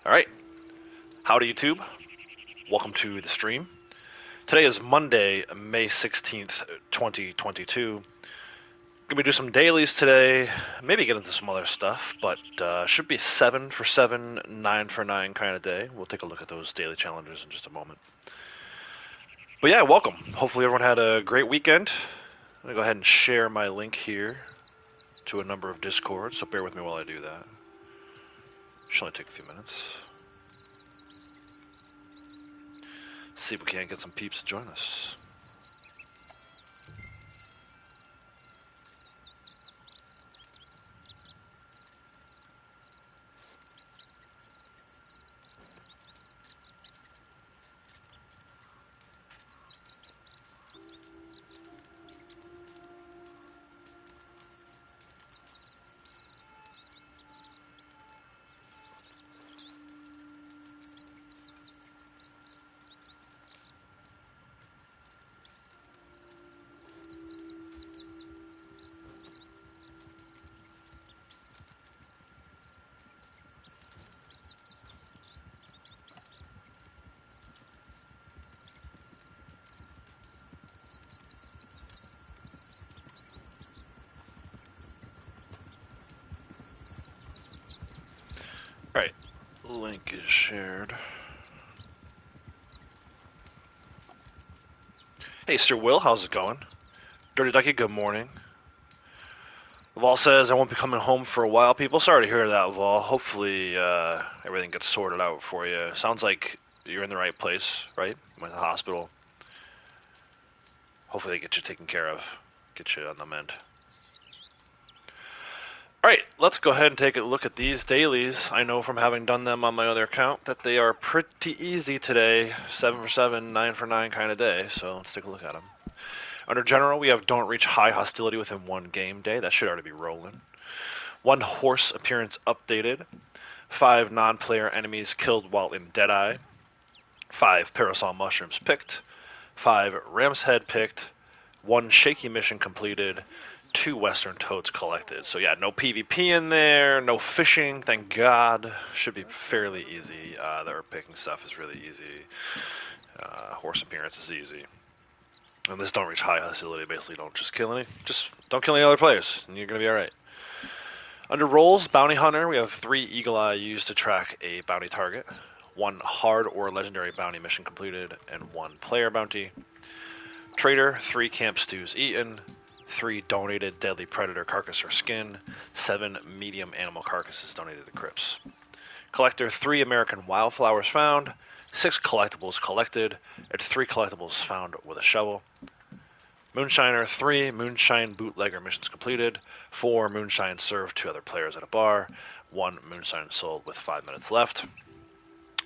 Alright, howdy YouTube, welcome to the stream. Today is Monday, May 16th, 2022. Gonna do some dailies today, maybe get into some other stuff, but should be 7 for 7, 9 for 9 kind of day. We'll take a look at those daily challenges in just a moment. But yeah, welcome. Hopefully everyone had a great weekend. I'm gonna go ahead and share my link here to a number of Discords, so bear with me while I do that. Should only take a few minutes. See if we can't get some peeps to join us. Alright, link is shared. Hey Sir Will, how's it going? Dirty Ducky, good morning. Vol says I won't be coming home for a while, people. Sorry to hear that, Vol. Hopefully everything gets sorted out for you. Sounds like you're in the right place, right? Went to the hospital. Hopefully they get you taken care of. Get you on the mend. Alright, let's go ahead and take a look at these dailies. I know from having done them on my other account that they are pretty easy today. 7 for 7, 9 for 9 kind of day, so let's take a look at them. Under General, we have don't reach high hostility within one game day. That should already be rolling. 1 horse appearance updated. 5 non-player enemies killed while in Deadeye. 5 parasol mushrooms picked. 5 ram's head picked. 1 shaky mission completed. 2 western toads collected. So yeah, no PvP in there, no fishing, thank God. Should be fairly easy. The herb picking stuff is really easy. Horse appearance is easy. And this don't reach high hostility, basically don't kill any other players, and you're gonna be alright. Under roles, Bounty Hunter, we have 3 Eagle Eye used to track a bounty target. 1 hard or legendary bounty mission completed, and 1 player bounty. Trader, 3 camp stews eaten. 3 donated deadly predator carcass or skin, 7 medium animal carcasses donated to crypts. Collector, 3 American wildflowers found, 6 collectibles collected, and 3 collectibles found with a shovel. Moonshiner, 3 moonshine bootlegger missions completed, 4 moonshine served to other players at a bar, 1 moonshine sold with 5 minutes left.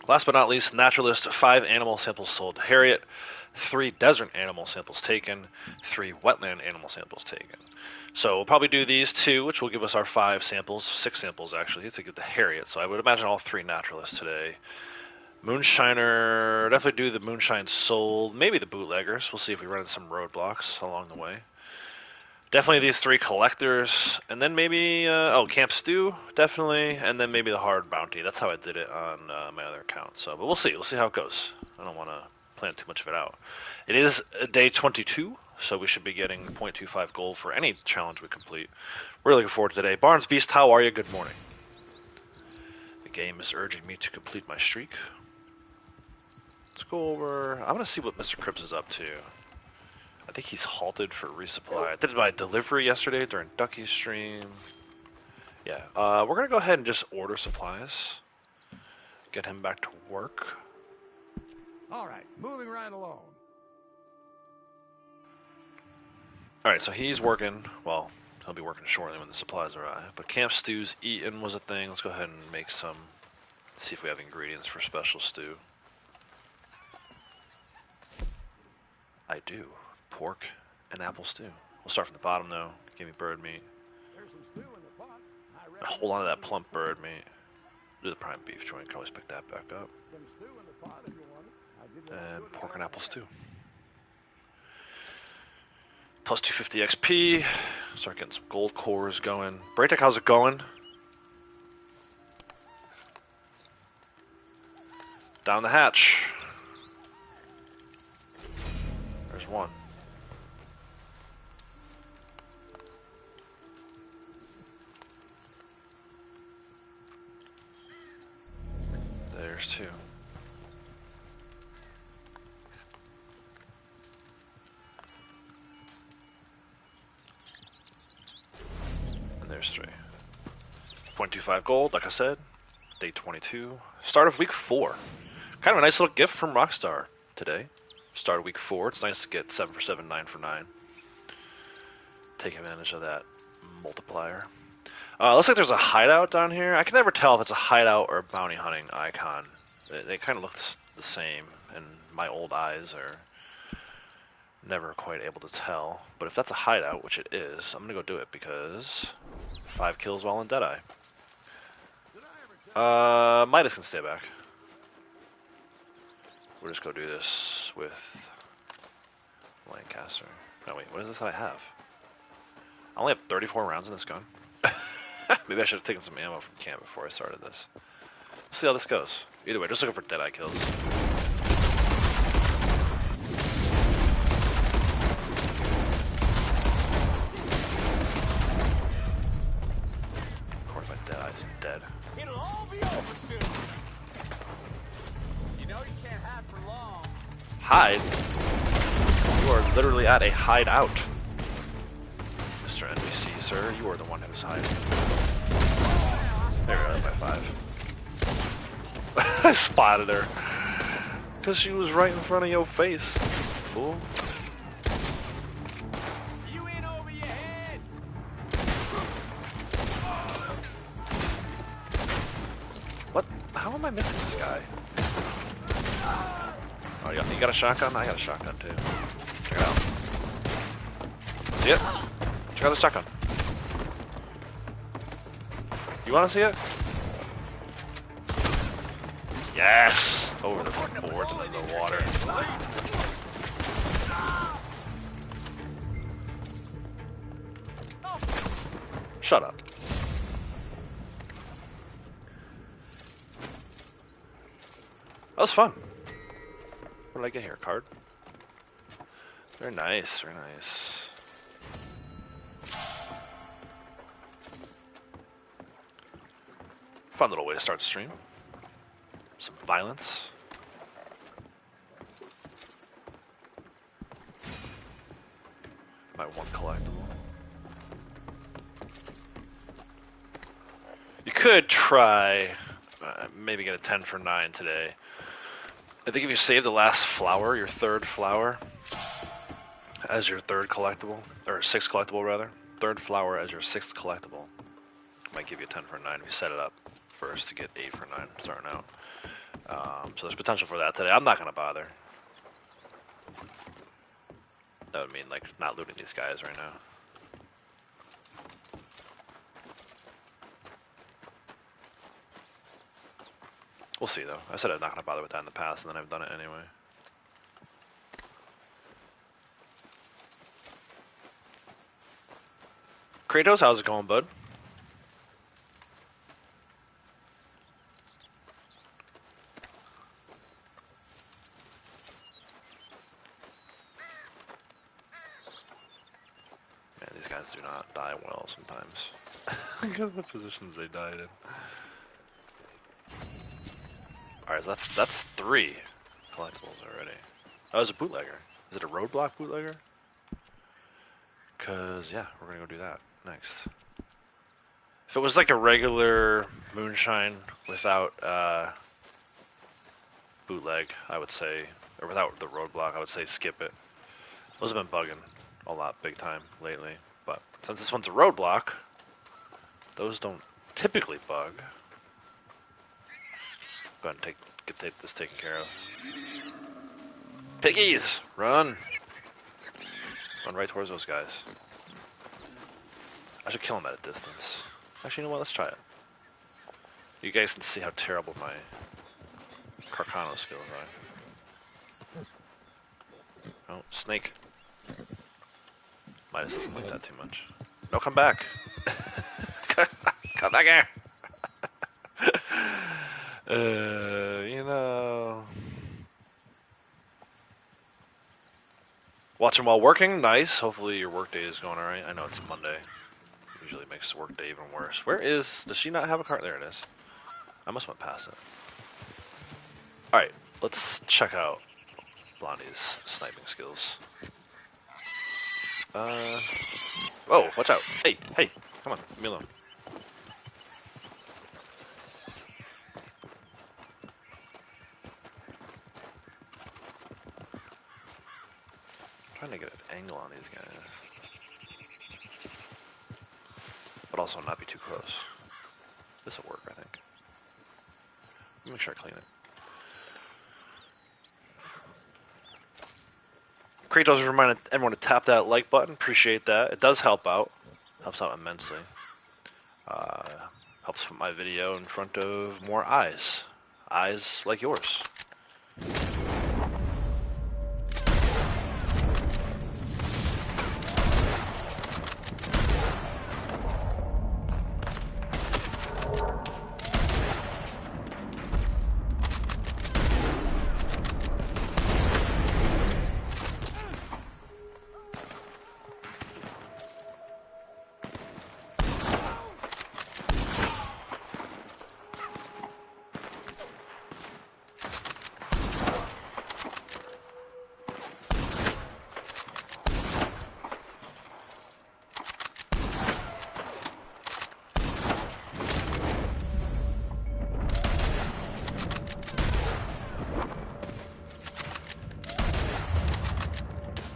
Last but not least, Naturalist, 5 animal samples sold to Harriet, 3 desert animal samples taken, 3 wetland animal samples taken. So we'll probably do these 2, which will give us our 5 samples, 6 samples actually, to get the Harriet. So I would imagine all 3 naturalists today. Moonshiner, definitely do the moonshine sold, maybe the bootleggers. We'll see if we run into some roadblocks along the way. Definitely these 3 collectors, and then maybe, Camp Stew, definitely, and then maybe the hard bounty. That's how I did it on my other account. So, but we'll see how it goes. I don't want to plan too much of it out. It is day 22, so we should be getting 0.25 gold for any challenge we complete. Really looking forward to today. Barnes Beast, how are you? Good morning. The game is urging me to complete my streak. Let's go over. I want to see what Mr. Cripps is up to. I think he's halted for resupply. I did my delivery yesterday during Ducky's stream. Yeah, we're going to go ahead and just order supplies. Get him back to work. Alright, moving right along. Alright, so he's working. Well, he'll be working shortly when the supplies arrive. But Camp Stews eaten was a thing. Let's go ahead and make some. See if we have ingredients for special stew. I do. Pork and apple stew. We'll start from the bottom though. Give me bird meat. There's some stew in the pot. Hold on to that plump bird meat. Do the prime beef joint. Can always pick that back up. Some stew in the pot if you want it. And pork and apple stew. Plus 250 XP. Start getting some gold cores going. Braytech, how's it going? down the hatch. There's one. There's two. And there's three. 0.25 gold, like I said. Day 22. Start of week 4. Kind of a nice little gift from Rockstar today. Start of week 4. It's nice to get 7 for 7, 9 for 9. Take advantage of that multiplier. Looks like there's a hideout down here. I can never tell if it's a hideout or a bounty hunting icon. They kind of look the same, and my old eyes are never quite able to tell. But if that's a hideout, which it is, I'm gonna go do it because 5 kills while in Deadeye. Midas can stay back. We'll just go do this with Lancaster. No, wait, what is this that I have? I only have 34 rounds in this gun. Maybe I should have taken some ammo from camp before I started this. We'll see how this goes. Either way, just looking for Deadeye kills. Of course, my Deadeye's dead. It'll all be over soon. You know you can't hide for long. Hide? You are literally at a hideout. Mr. NPC, sir, you are the one who's hiding. There we go, by 5. I spotted her. Because she was right in front of your face, fool. You in over your head. What? How am I missing this guy? Oh, you got a shotgun? I got a shotgun too. Check it out. See it? Check out the shotgun. You want to see it? Yes! Over the boards and in the water. Shut up. That was fun. What did I get here? A card? Very nice, very nice. Fun little way to start the stream. Some violence. My one collectible. You could try, maybe get a 10 for 9 today. I think if you save the last flower, your third flower, as your third collectible, or 6th collectible rather, third flower as your 6th collectible, might give you a 10 for 9 if you set it up first to get 8 for 9 starting out. So there's potential for that today. I'm not gonna bother. That would mean like not looting these guys right now. We'll see though. I said I'm not gonna bother with that in the past, and then I've done it anyway. Kratos, how's it going, bud? Man, these guys do not die well sometimes. Look at the positions they died in. Alright, so that's 3 collectibles already. Oh, it's a bootlegger. Is it a roadblock bootlegger? Cause yeah, we're gonna go do that next. If it was like a regular moonshine without bootleg, I would say, or without the roadblock, I would say skip it. Those have been bugging a lot, big time lately. But since this one's a roadblock, those don't typically bug. Go ahead and get this taken care of. Piggies, run! Run right towards those guys. I should kill them at a distance. Actually, you know what? Let's try it. You guys can see how terrible my Carcano skills are. Oh, snake. Midas doesn't like that too much. No, come back. Come back here. You know, Watching while working, nice. Hopefully your work day is going alright. I know it's Monday. Usually makes the work day even worse. Where is... Does she not have a cart? There it is. I must have went past it. Alright, let's check out Blondie's sniping skills. Oh, watch out. Hey, hey, come on, leave me alone. I'm trying to get an angle on these guys. But also not be too close. This will work, I think. Let me make sure I clean it. Kratos reminded everyone to tap that like button. Appreciate that. It does help out. Helps out immensely. Helps put my video in front of more eyes. Eyes like yours.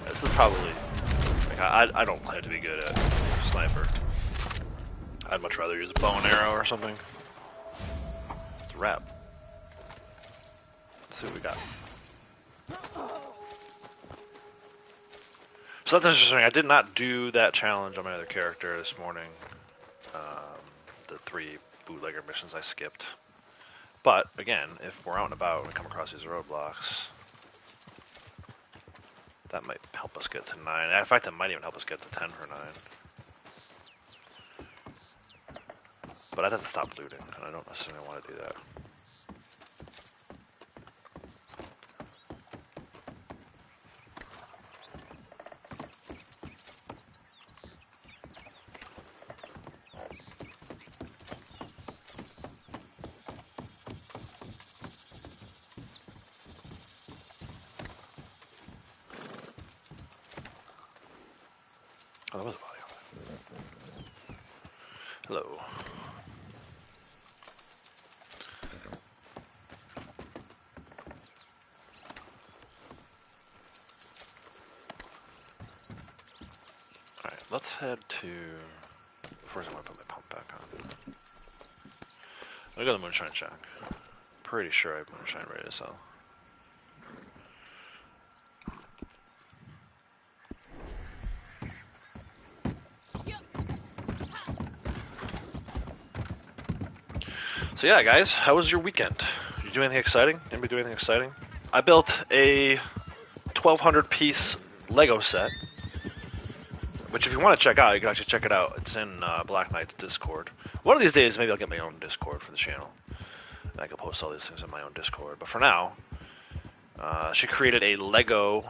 This is probably... Like, I don't claim to be good at sniper. I'd much rather use a bow and arrow or something. It's a wrap. Let's see what we got. So that's interesting. I did not do that challenge on my other character this morning. The 3 bootlegger missions I skipped. But, again, if we're out and about and we come across these roadblocks, that might help us get to 9. In fact, it might even help us get to 10 for 9. But I'd have to stop looting, and I don't necessarily want to do that. Oh, there was a body on it. Hello. Alright, let's head to... First, I want to put my pump back on. I'm gonna go to the Moonshine Shack. Pretty sure I have Moonshine ready to sell. So yeah, guys, how was your weekend? Did you do anything exciting? Anybody do anything exciting? I built a 1,200 piece Lego set, which if you want to check out, you can actually check it out. It's in Black Knight's Discord. One of these days, maybe I'll get my own Discord for the channel. And I can post all these things in my own Discord. But for now, she created a Lego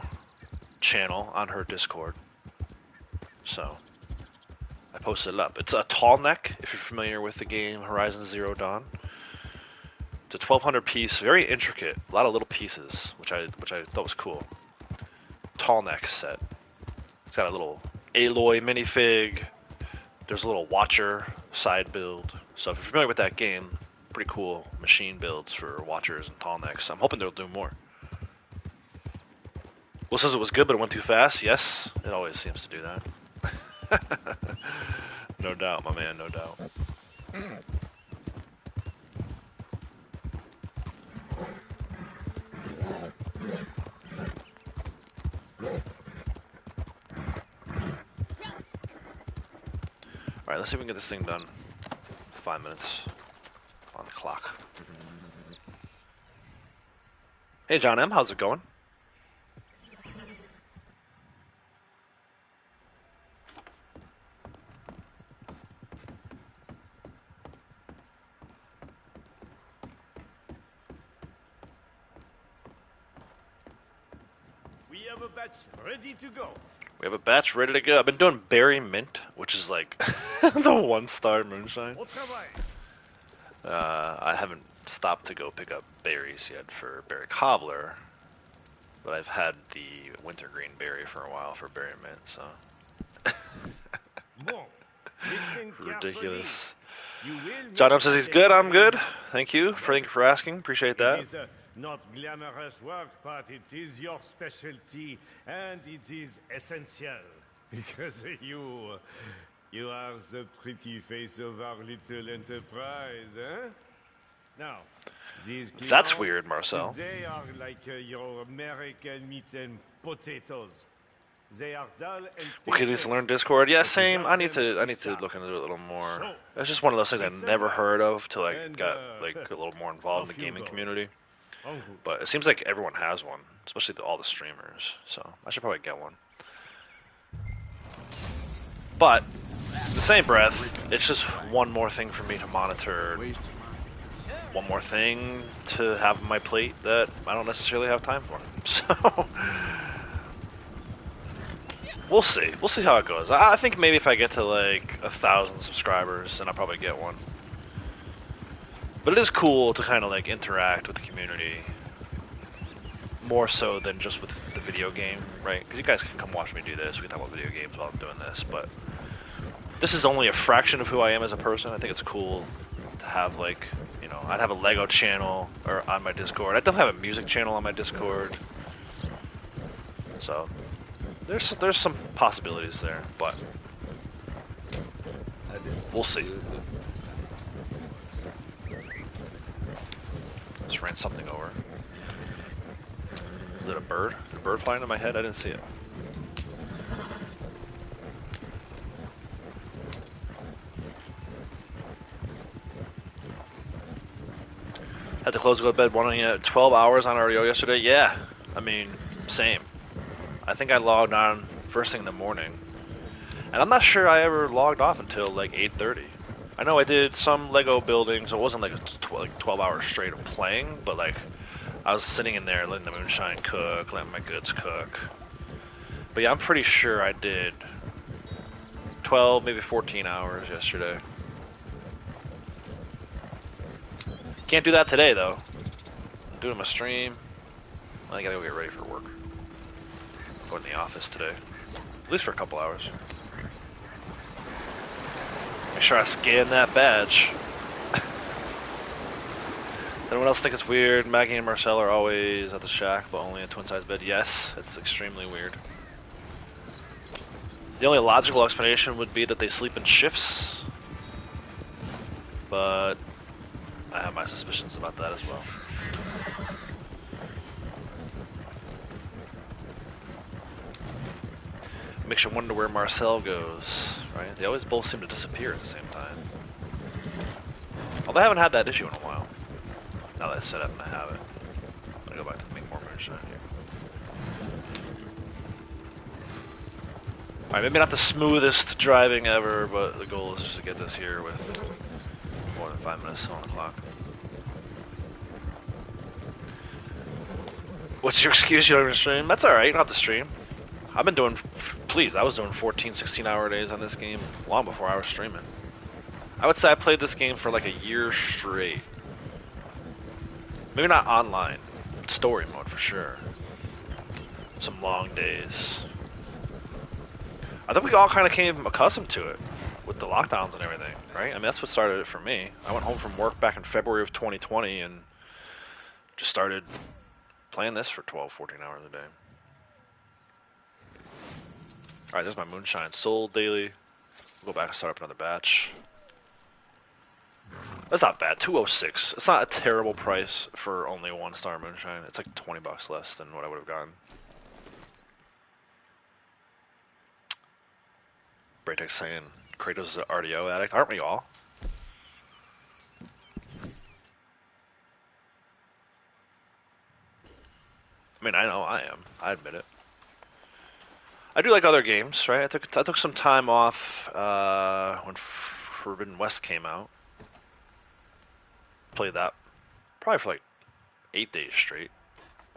channel on her Discord. So, I posted it up. It's a tall neck, if you're familiar with the game Horizon Zero Dawn. It's a 1,200 piece, very intricate, a lot of little pieces, which I thought was cool. Tall neck set. It's got a little Aloy minifig. There's a little Watcher side build. So if you're familiar with that game, pretty cool machine builds for Watchers and tall necks. I'm hoping they'll do more. Will says it was good, but it went too fast. Yes, it always seems to do that. No doubt, my man, no doubt. Alright, let's see if we can get this thing done. 5 minutes on the clock. Hey, John M., how's it going? We have a batch ready to go. We have a batch ready to go. I've been doing berry mint, which is like the 1-star moonshine. Au travail. I haven't stopped to go pick up berries yet for berry cobbler, but I've had the wintergreen berry for a while for berry mint, so. Bon. Listen Ridiculous. carefully. You will John make M says he's a good. I'm delivery. good. Thank you for asking. Appreciate that. It is not glamorous work, but it is your specialty, and it is essential. Because you are the pretty face of our little enterprise, eh? Now, these That's clients, weird, Marcel. they are like your American meat and potatoes. They are dull and Okay, tasteless. just learn Discord. Yeah, but same. without I need them, to we starve. look into it a little more. So, It's just one of those things I listen never well. heard of till I And, got like a little more involved in off the you gaming go. community. En route. But it seems like everyone has one, especially all the streamers. So I should probably get one. But the same breath, it's just one more thing for me to monitor. One more thing to have on my plate that I don't necessarily have time for. So we'll see. We'll see how it goes. I think maybe if I get to like 1,000 subscribers, then I'll probably get one. But it is cool to kind of like interact with the community more so than just with the video game, right? Because you guys can come watch me do this. We can talk about video games while I'm doing this, but this is only a fraction of who I am as a person. I think it's cool to have like, you know, I'd have a Lego channel or on my Discord. I don't have a music channel on my Discord. So there's some possibilities there, but we'll see. Just ran something over. Is it a bird? A bird flying in my head? I didn't see it. Had to close to go to bed wanting at 12 hours on REO yesterday. Yeah, I mean, same. I think I logged on first thing in the morning. And I'm not sure I ever logged off until like 8:30. I know I did some Lego building, so it wasn't like 12 hours straight of playing, but like I was sitting in there letting the moonshine cook, letting my goods cook. But yeah, I'm pretty sure I did 12, maybe 14 hours yesterday. Can't do that today though. I'm doing my stream. I gotta go get ready for work. Go in the office today. At least for a couple hours. Make sure I scan that badge. Anyone else think it's weird? Maggie and Marcel are always at the shack, but only a twin-size bed. Yes, it's extremely weird. The only logical explanation would be that they sleep in shifts, but I have my suspicions about that as well. Makes you wonder where Marcel goes, right? They always both seem to disappear at the same time. Although I haven't had that issue in a while. Now that I said I'm gonna have it. I'm gonna go back to make more moonshine here. Alright, maybe not the smoothest driving ever, but the goal is just to get this here with more than 5 minutes on the clock. What's your excuse you don't even stream? That's alright, you don't have to stream. I've been doing, I was doing 14, 16-hour days on this game long before I was streaming. I would say I played this game for like a year straight. Maybe not online, story mode for sure. Some long days. I think we all kind of came accustomed to it with the lockdowns and everything, right? I mean, that's what started it for me. I went home from work back in February of 2020 and just started playing this for 12, 14 hours a day. Alright, there's my moonshine sold daily. We'll go back and start up another batch. That's not bad, 206. It's not a terrible price for only 1-star moonshine. It's like 20 bucks less than what I would have gotten. Braytex saying Kratos is an RDO addict. Aren't we all? I mean, I know I am. I admit it. I do like other games, right? I took some time off when Forbidden West came out. Played that probably for like 8 days straight.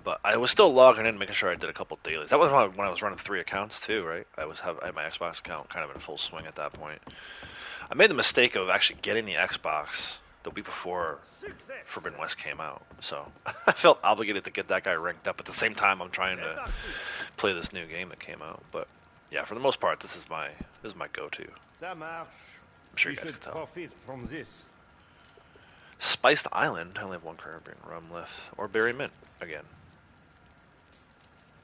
But I was still logging in, making sure I did a couple dailies. That was when I was running 3 accounts too, right? I had my Xbox account kind of in full swing at that point. I made the mistake of actually getting the Xbox the week before Success. Forbidden West came out, so I felt obligated to get that guy ranked up. At the same time, I'm trying C'est to parti. play this new game that came out. But yeah, for the most part, this is my go-to. Ça marche. I'm sure We you guys should can tell. profit from this. Spiced Island. I only have one Caribbean rum left, or Berry Mint again.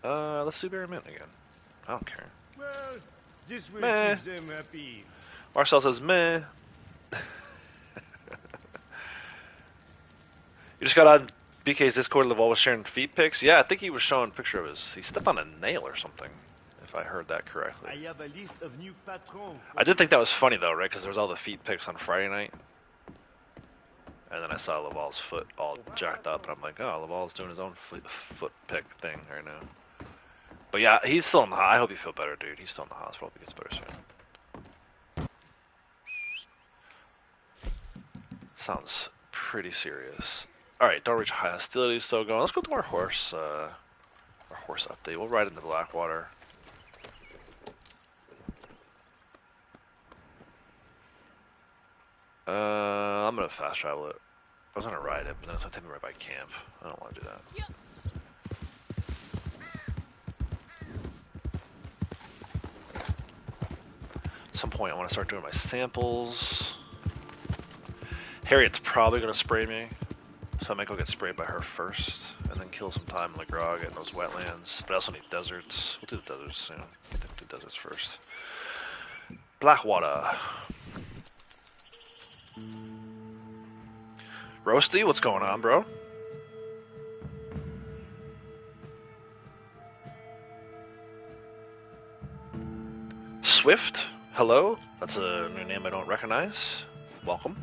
Let's do Berry Mint again. I don't care. Well, this will Meh. keep them happy. Marcel says meh. You just got on BK's Discord. Laval was sharing feet pics. Yeah, I think he was showing a picture of he stepped on a nail or something, if I heard that correctly. I have a list of new patrons. I did think that was funny though, right? Because there was all the feet pics on Friday night, and then I saw Laval's foot all jacked up, and I'm like, oh, Laval's doing his own foot pic thing right now. But yeah, he's still in the. I hope you feel better, dude. He's still in the hospital. Hope he gets better soon. Sounds pretty serious. All right, don't reach high hostility. Still going. Let's go to our horse update. We'll ride into Blackwater. I'm gonna fast travel it. I was gonna ride it, but then it's gonna take me right by camp. I don't want to do that. Yep. At some point, I want to start doing my samples. Harriet's probably gonna spray me, so I might go get sprayed by her first, and then kill some time in the grog in those wetlands. But I also need deserts. We'll do the deserts soon. I think we'll do deserts first. Blackwater. Roasty, what's going on, bro? Swift, hello. That's a new name I don't recognize. Welcome.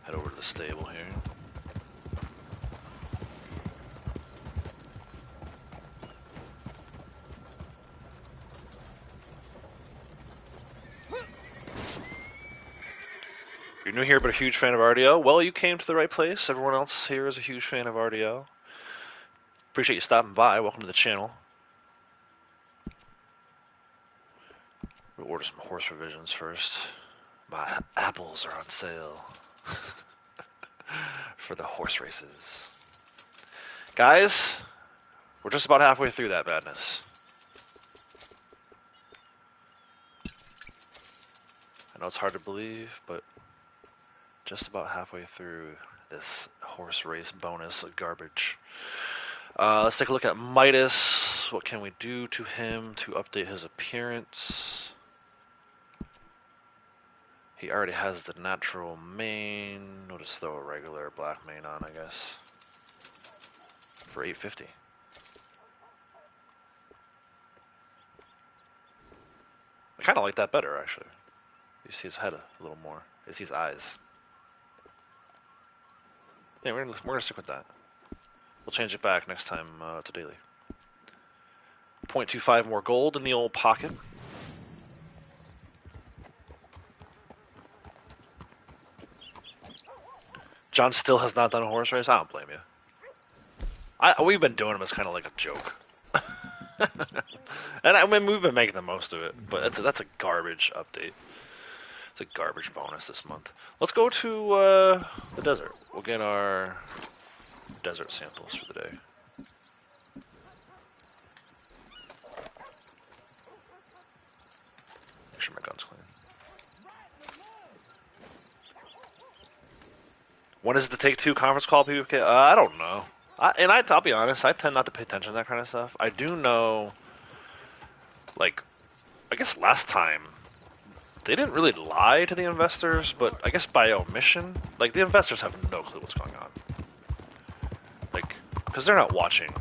Head over to the stable here. You're new here but a huge fan of RDO? Well, you came to the right place. Everyone else here is a huge fan of RDO. Appreciate you stopping by. Welcome to the channel. We'll order some horse revisions first. My apples are on sale for the horse races. Guys, we're just about halfway through that madness. I know it's hard to believe, but just about halfway through this horse race bonus garbage. Let's take a look at Midas. What can we do to him to update his appearance? He already has the natural mane. We'll just throw a regular black mane on, I guess. For 850. I kind of like that better, actually. You see his head a little more. You see his eyes. Yeah, we're gonna stick with that. We'll change it back next time to daily. 0.25 more gold in the old pocket. John still has not done a horse race. I don't blame you. We've been doing them as kind of like a joke, and I mean we've been making the most of it. But that's a garbage update. It's a garbage bonus this month. Let's go to the desert. We'll get our desert samples for the day. Make sure my gun's clean. When is it the Take-Two conference call, PvK? I don't know. I'll be honest, I tend not to pay attention to that kind of stuff. I do know, like, I guess last time, they didn't really lie to the investors, but I guess by omission, like, the investors have no clue what's going on. Like, because they're not watching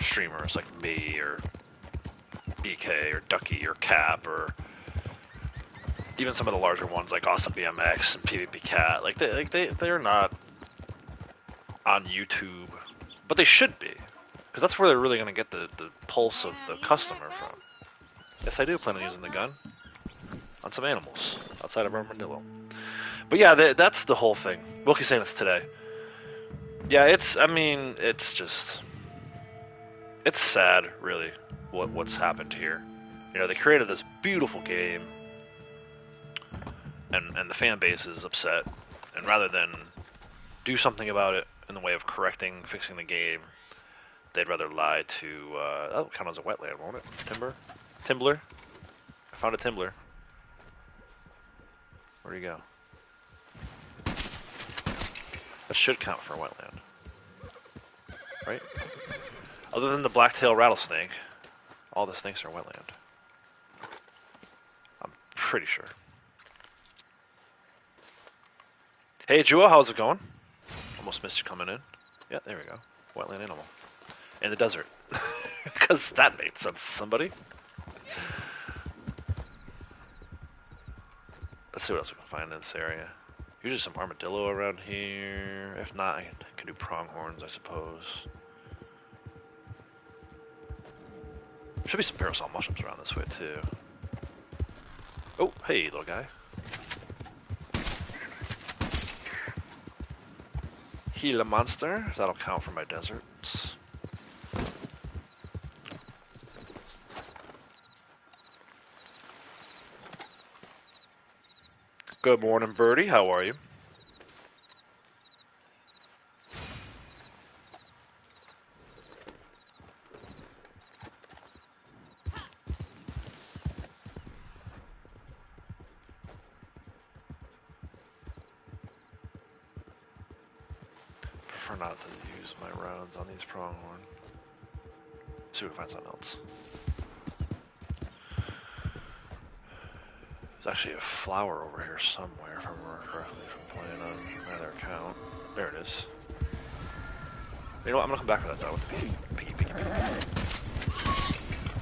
streamers like me, or BK, or Ducky, or Cap, or even some of the larger ones like Awesome BMX and PvP Cat. Like, they're not on YouTube, but they should be. Because that's where they're really going to get the pulse of the customer from. Yes, I do plan on using the gun on some animals outside of Armadillo. But yeah, that's the whole thing. Wilkie's saying it's today. Yeah, I mean, it's just, it's sad, really, what's happened here. You know, they created this beautiful game, and the fan base is upset. And rather than do something about it in the way of fixing the game, they'd rather lie to, that'll count as a wetland, won't it? Timbler? I found a Timbler. Where'd he go? That should count for a wetland. Right? Other than the black-tailed rattlesnake, all the snakes are wetland. I'm pretty sure. Hey, Jewel, how's it going? Almost missed you coming in. Yeah, there we go. Wetland animal. In the desert. Because that made sense to somebody. Let's see what else we can find in this area. Usually some armadillo around here. If not, I can do pronghorns, I suppose. Should be some parasol mushrooms around this way, too. Oh, hey, little guy. Gila monster. That'll count for my deserts. Good morning, Birdie. How are you? Prefer not to use my rounds on these pronghorn. See if we can find something else. There's actually a flower over here somewhere, if I remember correctly, from playing on my other account. There it is. You know what? I'm gonna come back for that though. With the piggy.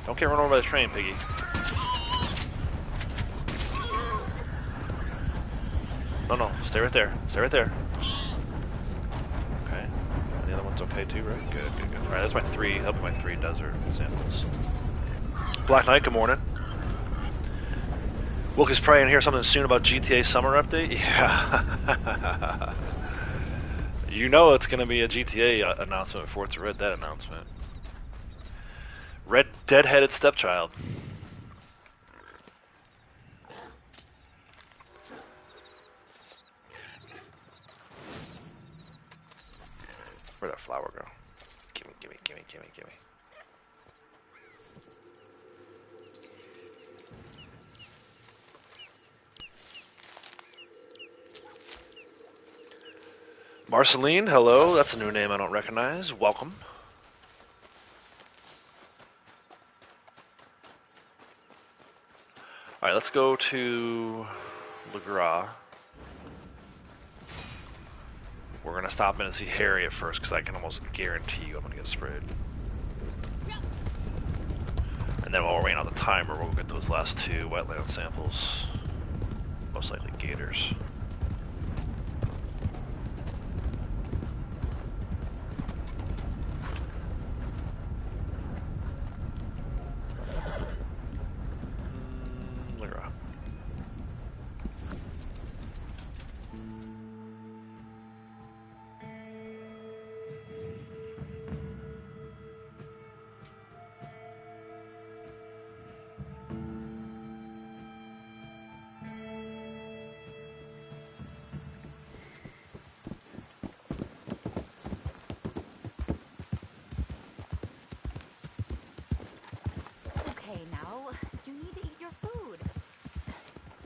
Don't get run over by the train, piggy. No, stay right there. Stay right there. Okay. And the other one's okay too, right? Good. Alright, that's my three. That'll be my 3 desert samples. Black Knight, good morning. Wilkie's probably gonna hear something soon about GTA Summer Update. Yeah. You know it's gonna be a GTA announcement before it's a Red Dead announcement. Red Dead-headed stepchild. Where'd that flower go? Gimme. Marceline, hello. That's a new name I don't recognize. Welcome. Alright, let's go to LeGras. We're going to stop in and see Harry at first, because I can almost guarantee you I'm going to get sprayed. And then while we're waiting on the timer, we'll get those last 2 wetland samples. Most likely gators.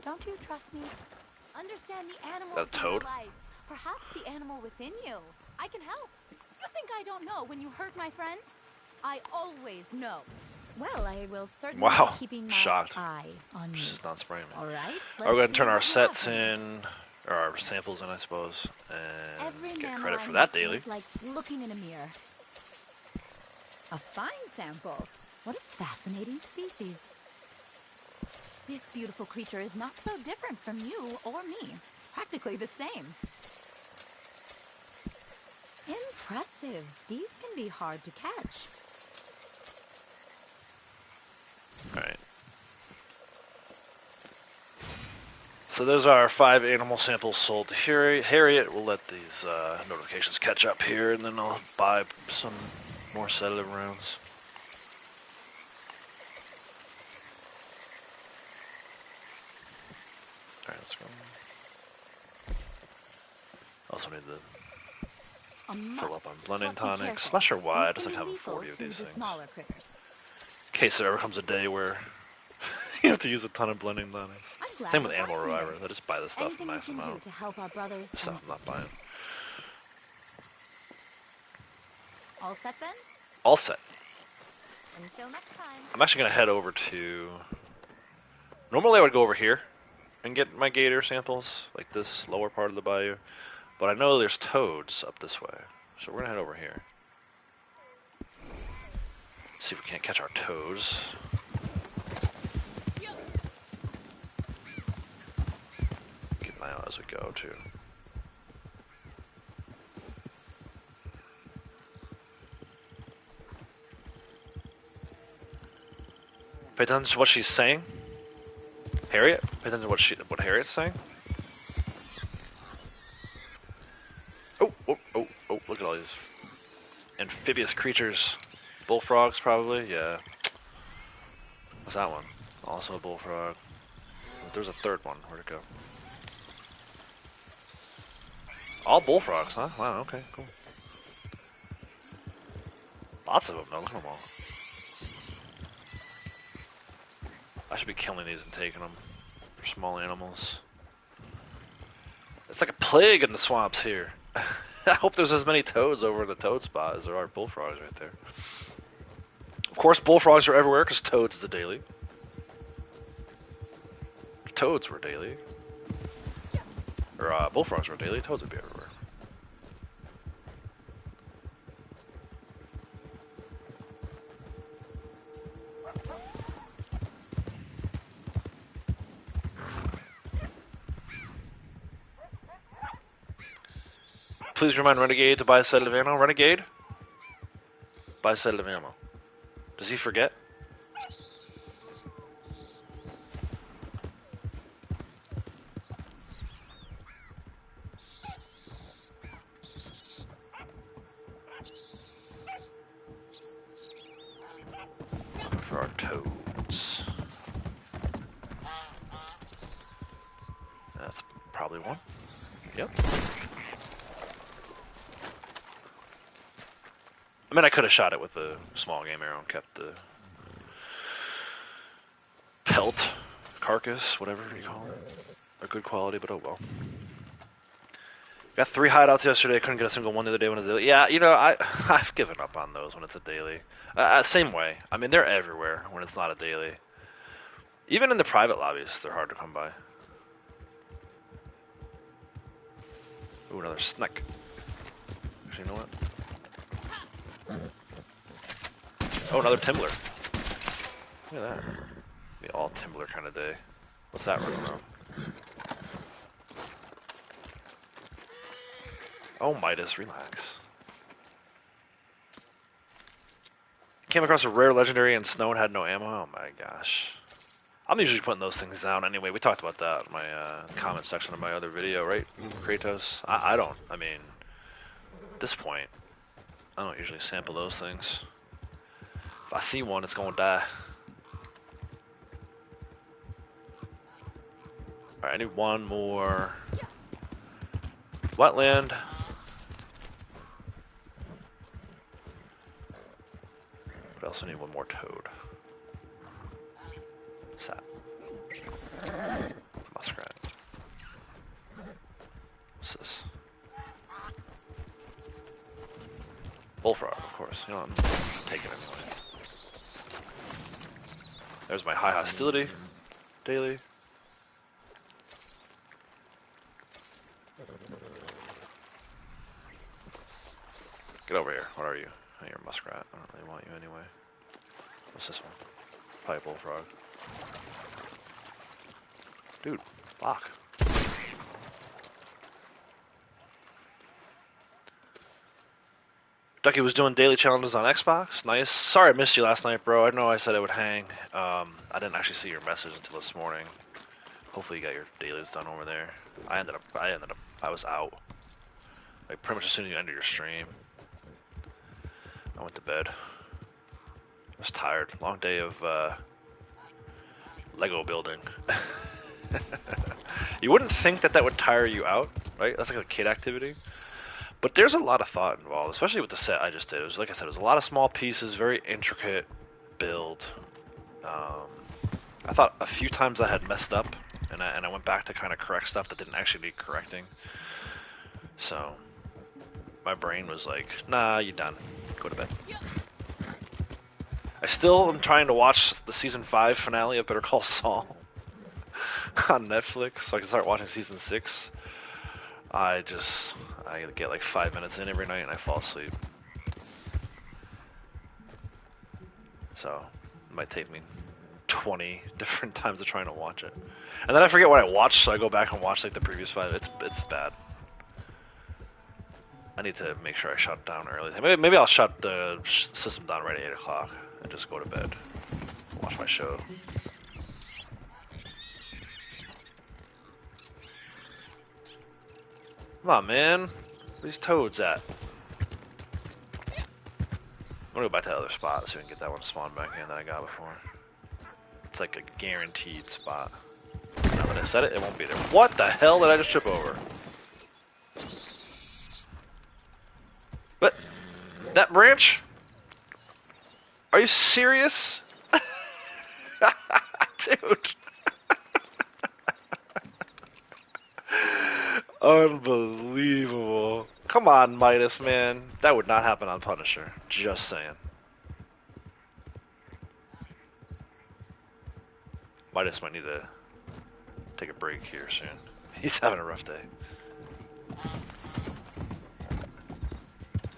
Don't you trust me? Understand the animal That toad? life. Perhaps the animal within you. I can help. You think I don't know when you hurt my friends? I always know. Well, I will certainly be keeping my eye on you. She's not spraying me. All right. We're going to turn our sets in, or our samples in, I suppose, and get credit for that daily. It's like looking in a mirror. A fine sample. What a fascinating species. This beautiful creature is not so different from you or me. Practically the same. Impressive. These can be hard to catch. Alright. So those are our 5 animal samples sold to Harriet. We'll let these notifications catch up here, and then I'll buy some more sedative rounds. Alright, let's go. Also need to fill up on blending tonics. Not sure why, I just like having 40 of these things. In case there ever comes a day where you have to use a ton of blending tonics. Same with Animal Reviver. I just buy the stuff in max amount. Stuff I'm not buying. All set then? All set. Until next time. I'm actually gonna head over to. Normally I would go over here and get my gator samples, like this lower part of the bayou. But I know there's toads up this way, so we're gonna head over here. See if we can't catch our toads. Keep an eye out as we go too. Pay attention to what she's saying. Harriet? Pay attention to what Harriet's saying. Oh, look at all these amphibious creatures. Bullfrogs, probably, yeah. What's that one? Also a bullfrog. There's a third one. Where'd it go? All bullfrogs, huh? Wow, okay, cool. Lots of them, though. Look at them all. I should be killing these and taking them. They're small animals. It's like a plague in the swamps here. I hope there's as many toads over in the toad spot as there are bullfrogs right there. Of course, bullfrogs are everywhere because toads is a daily. If toads were daily, or bullfrogs were daily, toads would be everywhere. Please remind Renegade to buy a sedative ammo. Renegade? Buy a sedative ammo. Does he forget? For our toads. That's probably one. Yep. I mean, I could have shot it with a small game arrow and kept the pelt, carcass, whatever you call it, a good quality, but oh well. Got 3 hideouts yesterday, couldn't get a single one the other day when it was daily. Yeah, you know, I've given up on those when it's a daily. Same way. I mean, they're everywhere when it's not a daily. Even in the private lobbies, they're hard to come by. Ooh, another snake. Actually, you know what? Oh, another Timbler. Look at that. Be all Timbler kind of day. What's that running around? Oh, Midas, relax. Came across a rare legendary and snow and had no ammo. Oh my gosh. I'm usually putting those things down anyway. We talked about that in my comment section of my other video, right? Kratos. I don't. I mean, at this point, I don't usually sample those things. If I see one, it's gonna die. Alright, I need one more wetland. But I also need one more toad. Sap. Muskrat. What's this? Bullfrog, of course. You know, I'm taking it anyway. There's my high hostility daily. Get over here. What are you? Oh, you're a muskrat. I don't really want you anyway. What's this one? Probably a bullfrog. Dude, fuck. Ducky was doing daily challenges on Xbox. Nice. Sorry I missed you last night, bro. I know I said I would hang. I didn't actually see your message until this morning. Hopefully you got your dailies done over there. I was out. Like pretty much as soon as you ended your stream. I went to bed. I was tired. Long day of Lego building. You wouldn't think that would tire you out, right? That's like a kid activity. But there's a lot of thought involved, especially with the set I just did. It was, like I said, it was a lot of small pieces, very intricate build. I thought a few times I had messed up, and I went back to kind of correct stuff that didn't actually need correcting. So my brain was like, nah, you're done. Go to bed. I still am trying to watch the season 5 finale of Better Call Saul on Netflix, so I can start watching season 6. I get like 5 minutes in every night and I fall asleep. So it might take me 20 different times of trying to watch it, and then I forget what I watched, so I go back and watch like the previous 5. It's bad. I need to make sure I shut down early. Maybe I'll shut the system down right at 8 o'clock and just go to bed, watch my show. Come on, man. Where these toads at? I'm gonna go back to the other spot so we can get that one spawned back in that I got before. It's like a guaranteed spot. Now that I said it, it won't be there. What the hell did I just trip over? What? That branch? Are you serious? Dude. Unbelievable. Come on, Midas, man. That would not happen on Punisher. Just saying. Midas might need to take a break here soon. He's having a rough day.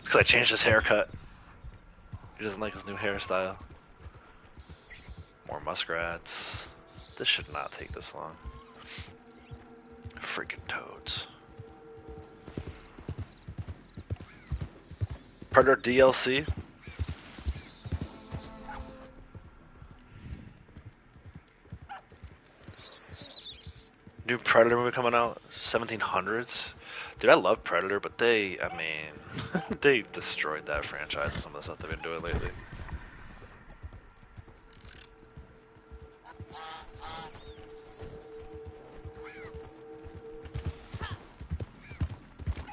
Because I changed his haircut. He doesn't like his new hairstyle. More muskrats. This should not take this long. Freaking toads. Predator DLC. New Predator movie coming out, 1700s. Dude, I love Predator, but they destroyed that franchise with some of the stuff they've been doing lately.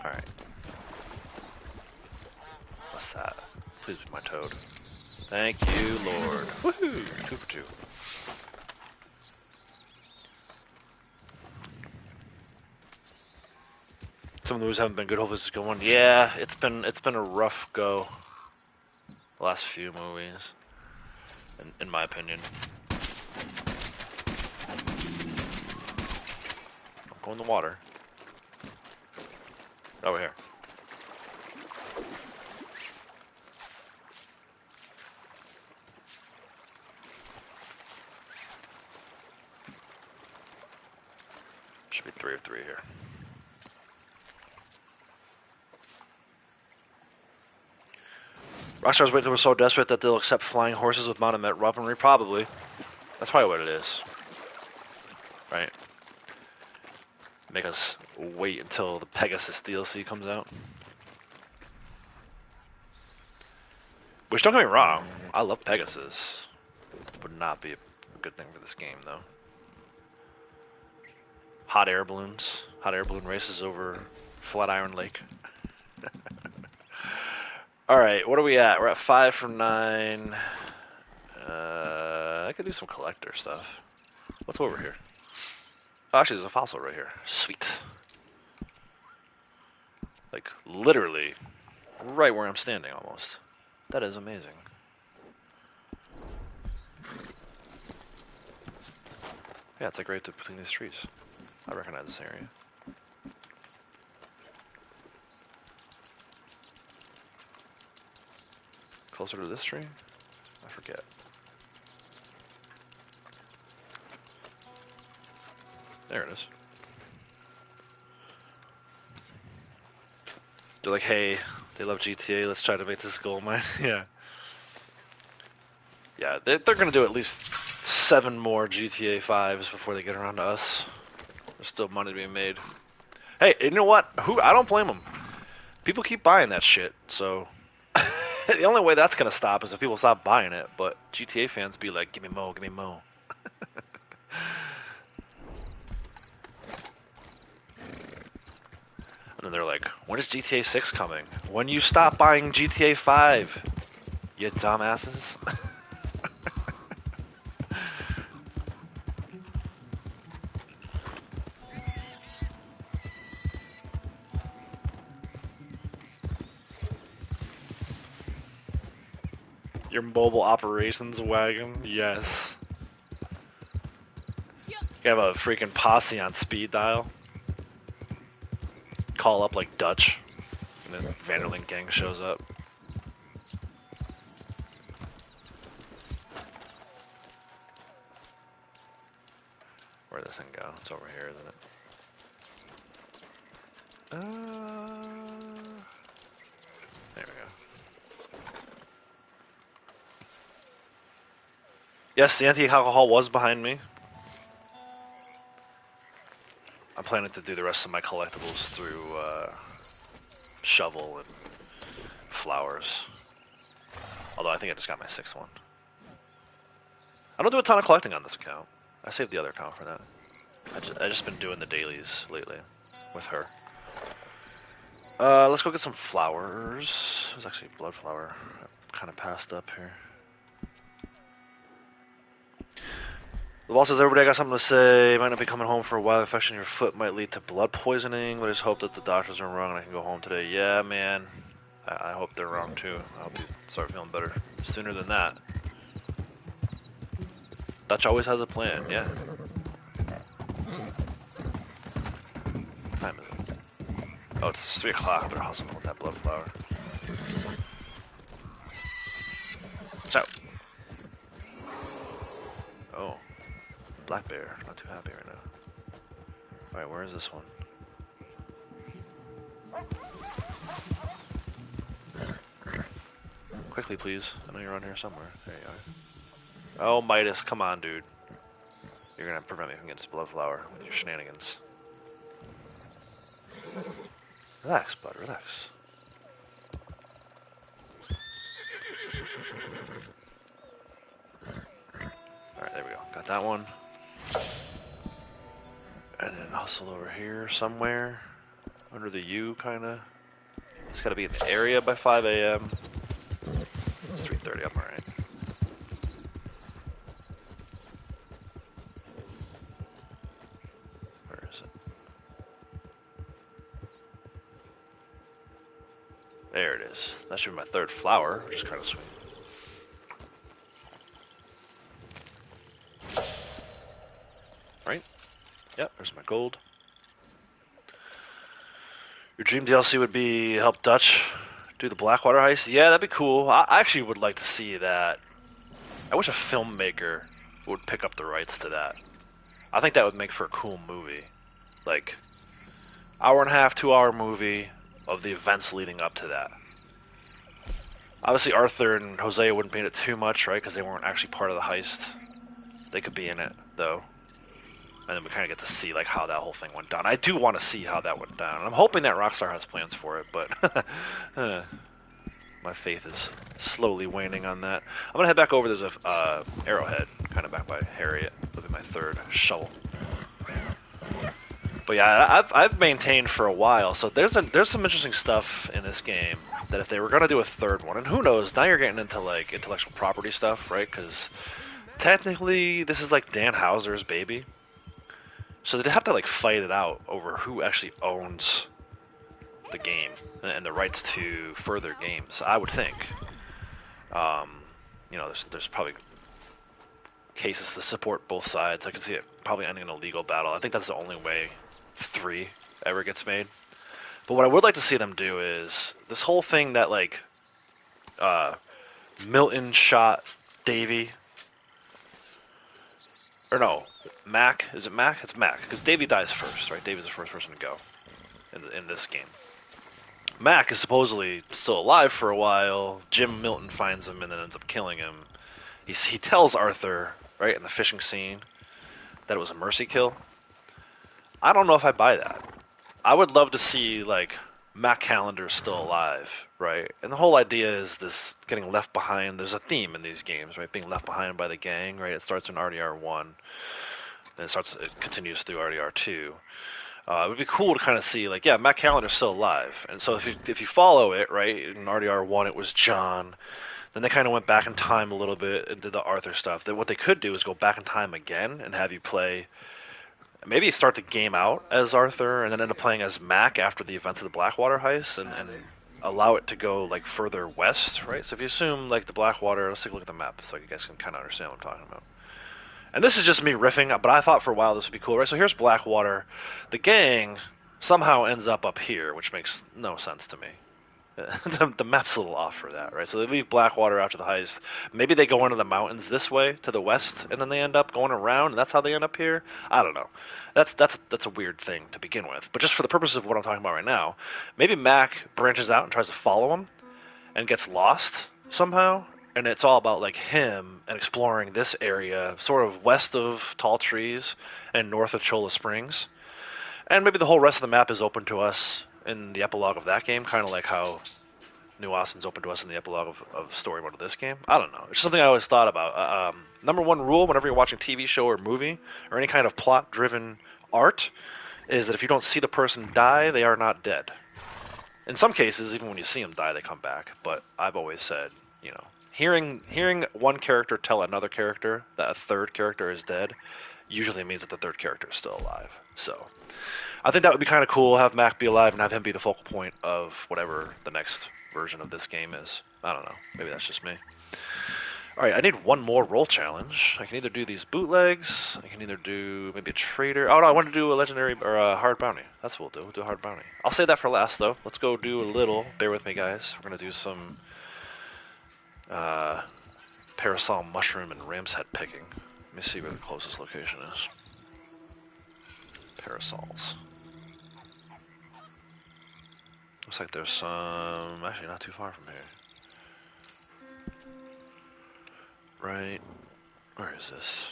Alright. What's that? Please be my toad. Thank you, Lord. Woohoo! 2 for 2. Some of the movies haven't been good. Hopefully this is a good one. Yeah, it's been a rough go. The last few movies, in my opinion. Don't go in the water. Over here. Should be 3 of 3 here. Rockstar's wait till we're so desperate that they'll accept flying horses with mounted weaponry? Probably. That's probably what it is. Right? Make us wait until the Pegasus DLC comes out. Which, don't get me wrong, I love Pegasus. Would not be a good thing for this game, though. Hot air balloons. Hot air balloon races over Flatiron Lake. Alright, what are we at? We're at 5 from 9. I could do some collector stuff. What's over here? Oh, actually, there's a fossil right here. Sweet. Like, literally, right where I'm standing, almost. That is amazing. Yeah, it's like right between these trees. I recognize this area. Closer to this tree? I forget. There it is. They're like, hey, They love GTA. Let's try to make this gold mine. Yeah. Yeah, they're gonna do at least 7 more GTA 5s before they get around to us. There's still money to be made. Hey, you know what? I don't blame them. People keep buying that shit, so the only way that's gonna stop is if people stop buying it. But GTA fans be like, "Give me mo, give me mo." And then they're like, "When is GTA 6 coming? When you stop buying GTA 5, you dumbasses." Your mobile operations wagon, yes. You have a freaking posse on speed dial. Call up like Dutch, and then Vanderlink gang shows up. Where'd this thing go? It's over here, isn't it? There we go. Yes, the anti-alcohol was behind me. I'm planning to do the rest of my collectibles through shovel and flowers. Although I think I just got my 6th one. I don't do a ton of collecting on this account. I saved the other account for that. I just been doing the dailies lately with her. Let's go get some flowers. There's actually a blood flower. I kind of passed up here. The boss says, everybody, I got something to say. Might not be coming home for a while. Infection in your foot might lead to blood poisoning, but I just hope that the doctors are wrong and I can go home today. Yeah, man. I hope they're wrong, too. I hope you start feeling better sooner than that. Dutch always has a plan, yeah. What time is it? Oh, it's 3 o'clock. I better hustle with that blood flower. Watch out. Oh. Black bear. Not too happy right now. Alright, where is this one? Quickly, please. I know you're on here somewhere. There you are. Oh, Midas, come on, dude. You're gonna prevent me from getting this blood flower with your shenanigans. Relax, bud, relax. Alright, there we go. Got that one. And then hustle over here somewhere. Under the U, kinda. It's gotta be in the area by 5 a.m. It's 3:30, I'm alright. Where is it? There it is. That should be my 3rd flower, which is kinda sweet. Right? Yep, there's my gold. Your dream DLC would be help Dutch do the Blackwater heist? Yeah, that'd be cool. I actually would like to see that. I wish a filmmaker would pick up the rights to that. I think that would make for a cool movie. Like, 1.5, 2-hour movie of the events leading up to that. Obviously, Arthur and Hosea wouldn't be in it too much, right? Because they weren't actually part of the heist. They could be in it, though. And then we kind of get to see like how that whole thing went down. I do want to see how that went down. And I'm hoping that Rockstar has plans for it, but my faith is slowly waning on that. I'm gonna head back over. There's a arrowhead, kind of back by Harriet. That'll be my 3rd shovel. But yeah, I've maintained for a while. So there's some interesting stuff in this game that if they were gonna do a 3rd one, and who knows, now you're getting into like intellectual property stuff, right? Because technically this is like Dan Houser's baby. So they'd have to like fight it out over who actually owns the game and the rights to further games. I would think. You know, there's probably cases to support both sides. I could see it probably ending in a legal battle. I think that's the only way 3 ever gets made. But what I would like to see them do is this whole thing that like Milton shot Davy. Or no, Mac. Is it Mac? It's Mac. Because Davy dies first, right? Davy's the first person to go in this game. Mac is supposedly still alive for a while. Jim Milton finds him and then ends up killing him. He tells Arthur, right, in the fishing scene, that it was a mercy kill. I don't know if I buy that. I would love to see, like, Mac Callender's still alive, right? And the whole idea is this getting left behind. There's a theme in these games, right? Being left behind by the gang, right? It starts in RDR 1, then it continues through RDR 2. It would be cool to kind of see, like, yeah, Matt Callender's still alive, and so if you follow it, right, in RDR 1 it was John, then they kind of went back in time a little bit and did the Arthur stuff. Then what they could do is go back in time again and have you play, maybe start the game out as Arthur and then end up playing as Mac after the events of the Blackwater heist, and allow it to go, like, further west, right? So if you assume, like, the Blackwater, let's take a look at the map so you guys can kind of understand what I'm talking about. And this is just me riffing, but I thought for a while this would be cool, right? So here's Blackwater. The gang somehow ends up here, which makes no sense to me. The map's a little off for that, right? So they leave Blackwater after the heist. Maybe they go into the mountains this way to the west, and then they end up going around, and that's how they end up here. I don't know. That's a weird thing to begin with. But just for the purpose of what I'm talking about right now, maybe Mac branches out and tries to follow him, and gets lost somehow. And it's all about, like, him and exploring this area, sort of west of Tall Trees and north of Cholla Springs. And maybe the whole rest of the map is open to us in the epilogue of that game, kind of like how New Austin's open to us in the epilogue of story mode of this game. I don't know. It's something I always thought about. Number one rule whenever you're watching TV show or movie or any kind of plot-driven art is that if you don't see the person die, they are not dead. In some cases, even when you see them die, they come back. But I've always said, you know, hearing one character tell another character that a third character is dead usually means that the third character is still alive. So I think that would be kind of cool, have Mac be alive and have him be the focal point of whatever the next version of this game is. I don't know. Maybe that's just me. Alright, I need one more roll challenge. I can either do these bootlegs, I can either do maybe a trader. Oh no, I want to do a legendary or a hard bounty. That's what we'll do. We'll do a hard bounty. I'll save that for last though. Let's go do a little. Bear with me, guys. We're gonna do some parasol mushroom and ram's head picking. Let me see where the closest location is. Parasols. Looks like there's some actually not too far from here. Right, where is this?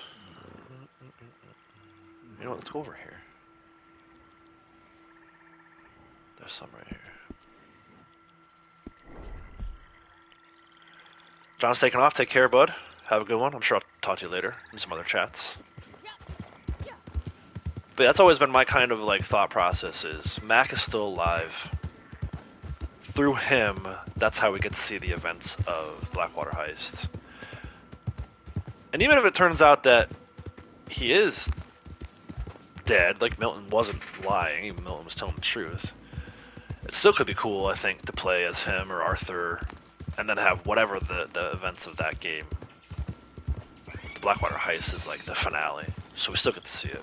You know what, let's go over here. There's some right here. John's taking off, take care, bud. Have a good one. I'm sure I'll talk to you later in some other chats. But that's always been my kind of, like, thought process is Mac is still alive. Through him, that's how we get to see the events of Blackwater Heist. And even if it turns out that he is dead, like Milton wasn't lying, even Milton was telling the truth, it still could be cool, I think, to play as him or Arthur, and then have whatever the events of that game. The Blackwater Heist is like the finale, so we still get to see it.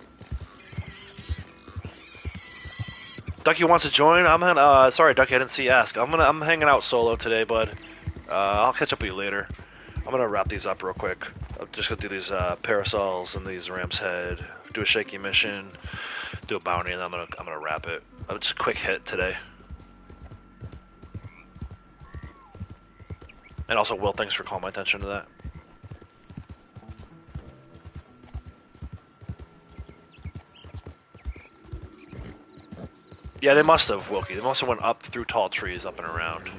Ducky wants to join. Sorry, Ducky, I didn't see you ask. I'm hanging out solo today, bud. I'll catch up with you later. I'm gonna wrap these up real quick. I'm just gonna do these parasols and these ram's head. Do a shaky mission, do a bounty, and I'm gonna wrap it. Just a quick hit today. And also, Will, thanks for calling my attention to that. Yeah, they must have, Wilkie. They must have went up through tall trees, up and around.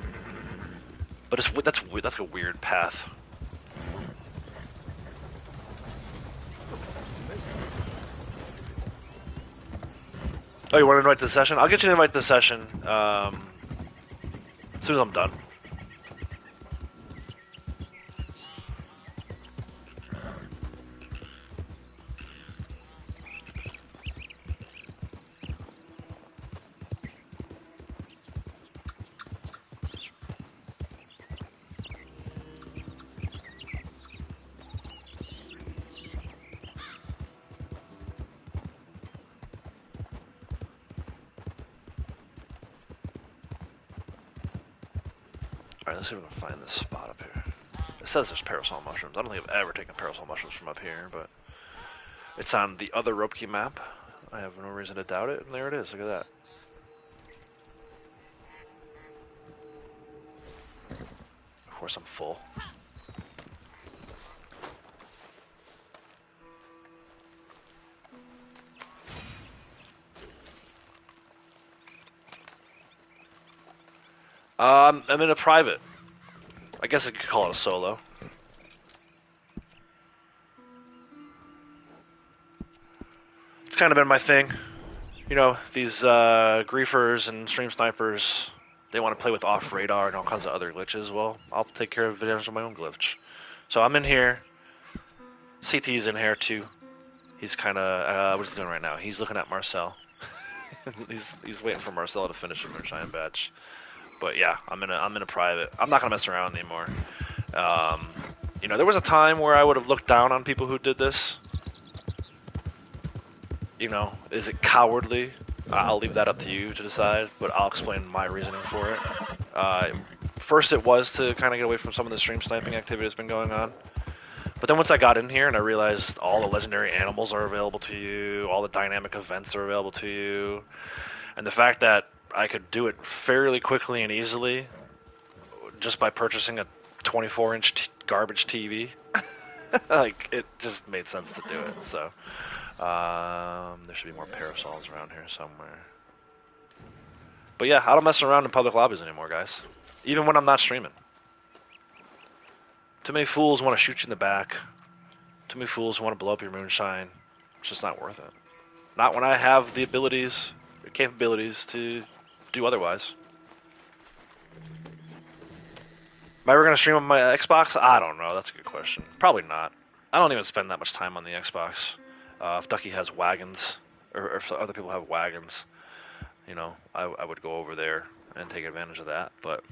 But that's a weird path. Oh, you want to invite to the session? I'll get you to invite to the session as soon as I'm done. Alright, let's see if we can find this spot up here. It says there's parasol mushrooms. I don't think I've ever taken parasol mushrooms from up here, but it's on the other rope key map. I have no reason to doubt it, and there it is. Look at that. course, I'm full. I'm in a private. I guess I could call it a solo. It's kind of been my thing. You know, these griefers and stream snipers, they want to play with off radar and all kinds of other glitches. Well, I'll take care of videos of my own glitch. So I'm in here. CT's in here too. He's kind of what's he doing right now? He's looking at Marcel. he's waiting for Marcel to finish a Moonshine batch. But yeah, I'm in a private. I'm not gonna mess around anymore. You know, there was a time where I would have looked down on people who did this. You know, is it cowardly? I'll leave that up to you to decide, but I'll explain my reasoning for it. First, it was to kind of get away from some of the stream sniping activity that's been going on. But then once I got in here and I realized all the legendary animals are available to you, all the dynamic events are available to you, and the fact that I could do it fairly quickly and easily just by purchasing a 24-inch garbage TV, like, it just made sense to do it, so... there should be more parasols around here somewhere. But yeah, I don't mess around in public lobbies anymore, guys. Even when I'm not streaming. Too many fools want to shoot you in the back. Too many fools want to blow up your moonshine. It's just not worth it. Not when I have the abilities, the capabilities to do otherwise. Am I ever going to stream on my Xbox? I don't know. That's a good question. Probably not. I don't even spend that much time on the Xbox. If Ducky has wagons, or if other people have wagons, you know, I would go over there and take advantage of that, but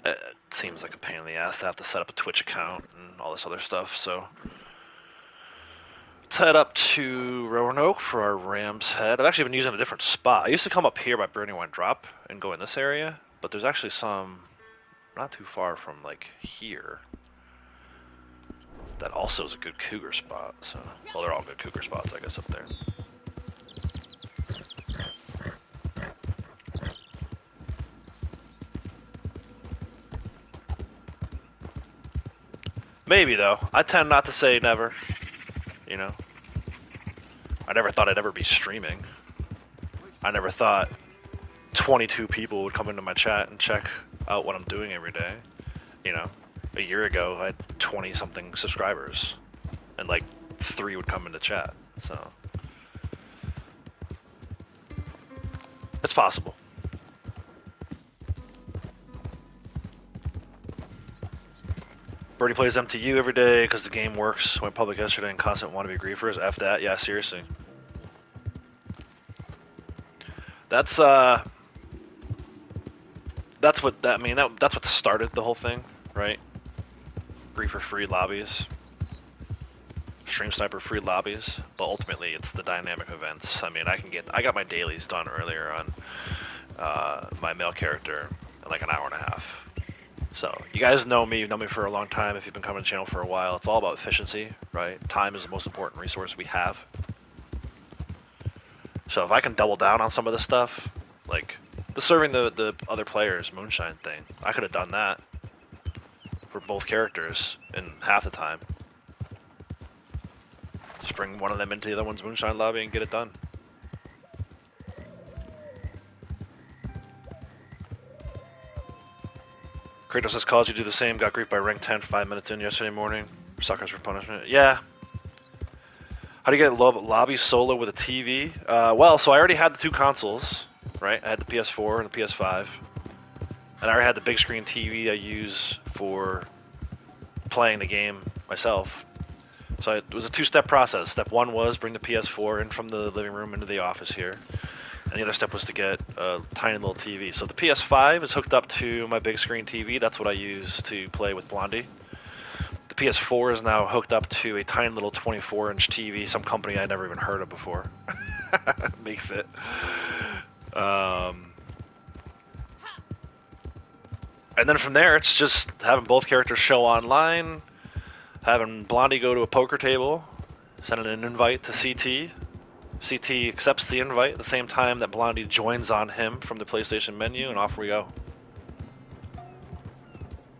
it seems like a pain in the ass to have to set up a Twitch account and all this other stuff, so let's head up to Roanoke for our Ram's Head. I've actually been using a different spot. I used to come up here by Burning One Drop and go in this area, but there's actually some not too far from, like, here. That also is a good cougar spot, so... Well, they're all good cougar spots, I guess, up there. Maybe, though. I tend not to say never. You know? I never thought I'd ever be streaming. I never thought 22 people would come into my chat and check out what I'm doing every day. You know? A year ago, I had 20-something subscribers. And, like, 3 would come into chat, so... It's possible. Birdie plays MTU every day because the game works. Went public yesterday and constant wannabe griefers. F that. Yeah, seriously. That's what that, I mean, that's what started the whole thing, right? Griefer free lobbies. Stream Sniper free lobbies. But ultimately, it's the dynamic events. I mean, I got my dailies done earlier on my male character in like an hour and a half. So, you guys know me, you've known me for a long time, if you've been coming to the channel for a while. It's all about efficiency, right? Time is the most important resource we have. So if I can double down on some of this stuff, like the serving the other players moonshine thing, I could have done that for both characters in half the time. Just bring one of them into the other one's moonshine lobby and get it done. Kratos has called you do the same, got griefed by rank 10 5 minutes in yesterday morning. Suckers for punishment. Yeah. How do you get lobby solo with a TV? Well, so I already had the 2 consoles, right? I had the PS4 and the PS5. And I already had the big screen TV I use for playing the game myself. So it was a 2-step process. Step 1 was bring the PS4 in from the living room into the office here. And the other step was to get a tiny little TV. So the PS5 is hooked up to my big screen TV. That's what I use to play with Blondie. The PS4 is now hooked up to a tiny little 24-inch TV, some company I never even heard of before. Makes it. And then from there, it's just having both characters show online, having Blondie go to a poker table, sending an invite to CT. CT accepts the invite at the same time that Blondie joins on him from the PlayStation menu, and off we go.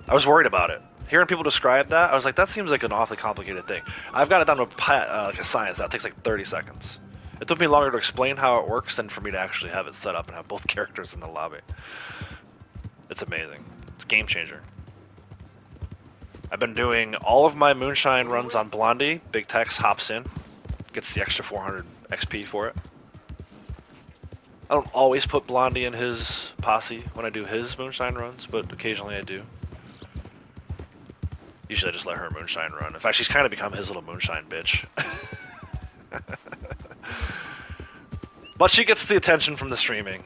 I was worried about it. Hearing people describe that, I was like, that seems like an awfully complicated thing. I've got it down to like a science. That takes like 30 seconds. It took me longer to explain how it works than for me to actually have it set up and have both characters in the lobby. It's amazing. It's a game changer. I've been doing all of my moonshine runs on Blondie. Big Tex hops in, gets the extra 400 XP for it. I don't always put Blondie in his posse when I do his moonshine runs, but occasionally I do. Usually I just let her moonshine run. In fact, she's kind of become his little moonshine bitch. But she gets the attention from the streaming.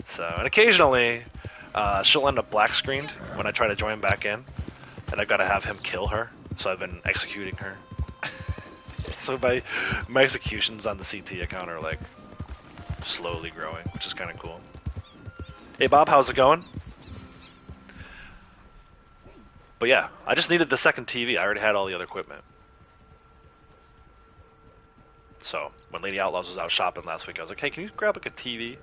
So, and occasionally, she'll end up black screened when I try to join back in. And I've got to have him kill her. So I've been executing her. So my executions on the CT account are like slowly growing, which is kind of cool. Hey Bob, how's it going? But yeah, I just needed the second TV. I already had all the other equipment. So when Lady Outlaws was out shopping last week, I was like, hey, can you grab like a TV?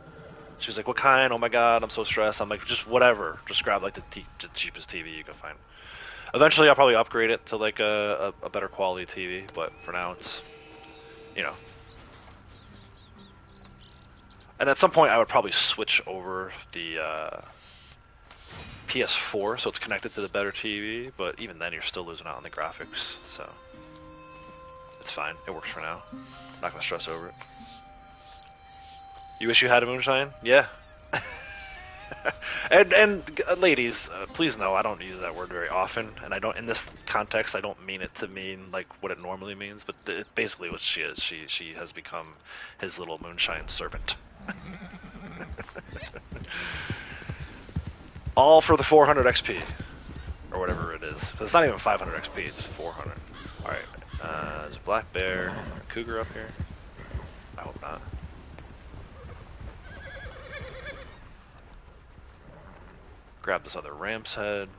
She was like, what kind? Oh my god, I'm so stressed. I'm like, just whatever. Just grab like the cheapest TV you can find. Eventually I'll probably upgrade it to like a better quality TV, but for now it's, you know. And at some point I would probably switch over the PS4 so it's connected to the better TV, but even then you're still losing out on the graphics, so it's fine. It works for now. Not gonna stress over it. You wish you had a moonshine? Yeah. and ladies, please know I don't use that word very often, and I don't in this context. I don't mean it to mean like what it normally means, but basically what she is. She has become his little moonshine servant. All for the 400 XP or whatever it is. It's not even 500 XP. It's 400. All right. There's a black bear, a cougar up here. I hope not. Grab this other ram's head.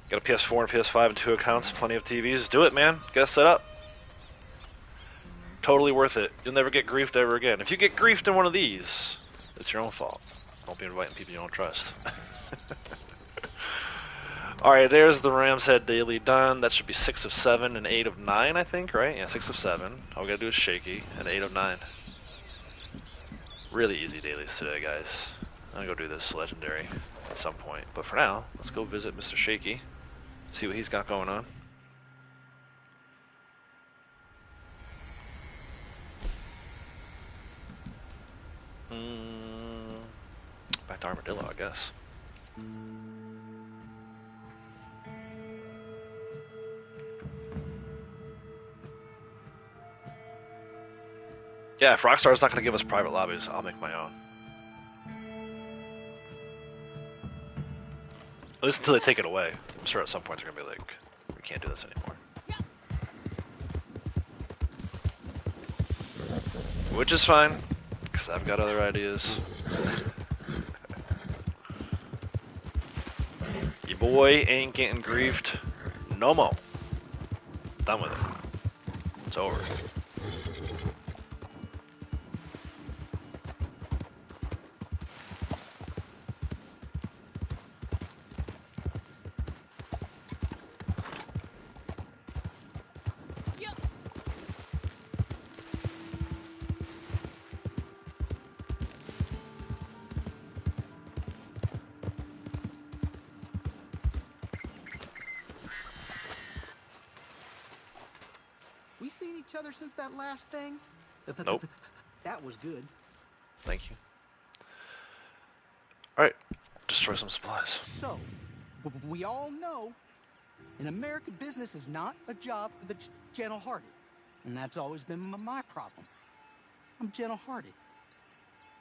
Got a PS4 and PS5 and 2 accounts, plenty of TVs. Do it, man. Get it set up. Totally worth it. You'll never get griefed ever again. If you get griefed in one of these, it's your own fault. Don't be inviting people you don't trust. Alright, there's the Ram's Head daily done. That should be 6 of 7 and 8 of 9, I think, right? Yeah, 6 of 7. All we gotta do is Shaky, and 8 of 9. Really easy dailies today, guys. I'm gonna go do this legendary at some point. But for now, let's go visit Mr. Shaky. See what he's got going on. Back to Armadillo, I guess. Yeah, if Rockstar's not going to give us private lobbies, I'll make my own. At least until they take it away. I'm sure at some point they're going to be like, we can't do this anymore. Which is fine, because I've got other ideas. Your boy ain't getting griefed no more. Done with it. It's over. Each other since that last thing? Nope. That was good. Thank you. Alright, destroy some supplies. So, we all know an American business is not a job for the gentle-hearted. And that's always been my problem. I'm gentle-hearted.